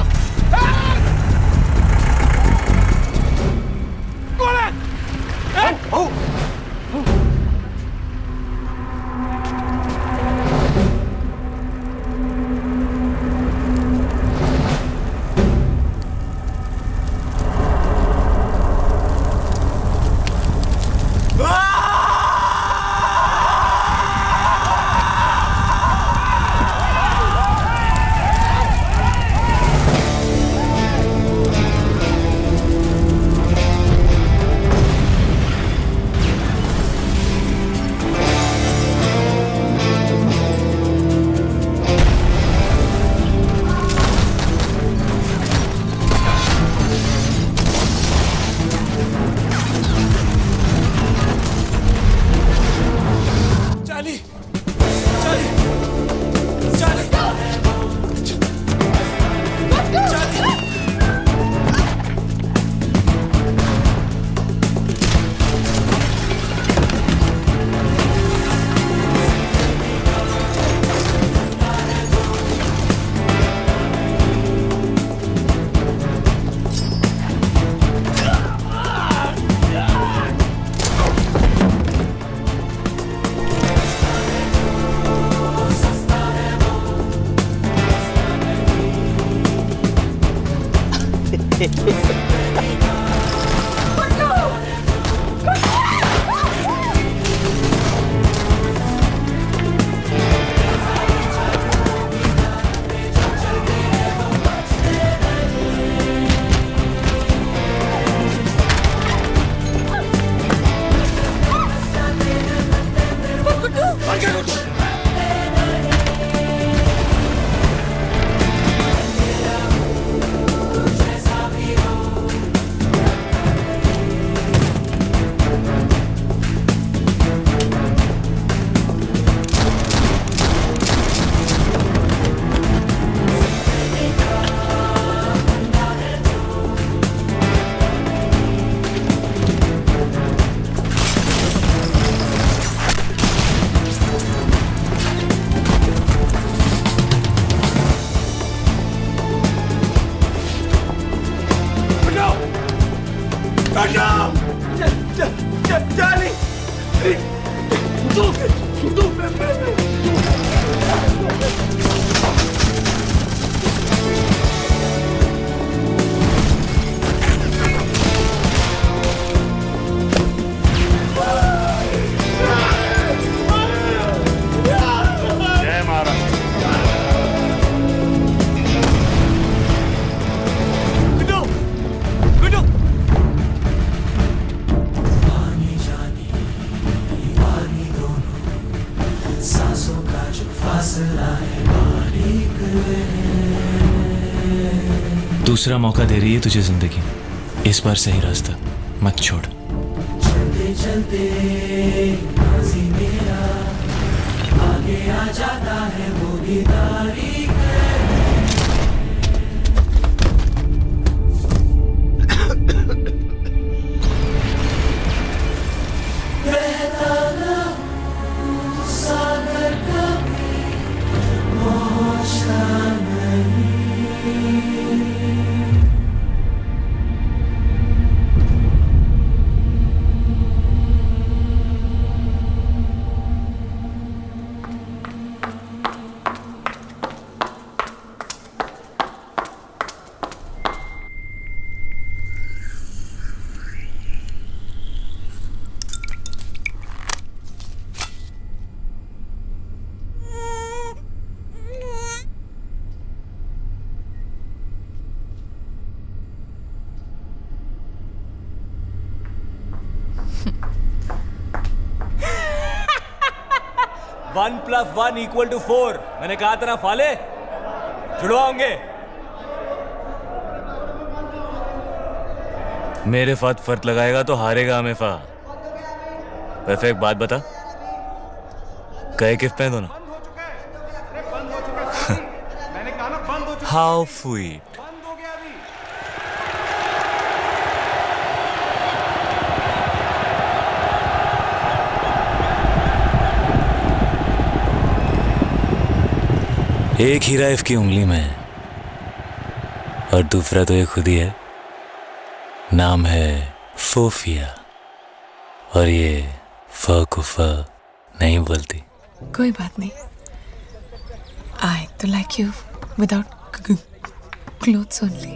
दूसरा मौका दे रही है तुझे जिंदगी, इस बार सही रास्ता मत छोड़। चलते चलते मेरा आगे आ जाता है वो भी तारीख। सागर कभी पहुंचता नहीं। 1 + 1 = 4। मैंने कहा था ना फाले, जुड़वाओगे। मेरे साथ फर्क लगाएगा तो हारेगा हमेशा। वैसे एक बात बता, कहे किस पे दोनों? How sweet. एक हीरा इसकी उंगली में है और दूसरा तो ये खुद ही है। नाम है सोफिया और ये फ को फ नहीं बोलती। कोई बात नहीं। I तो like you without clothes only.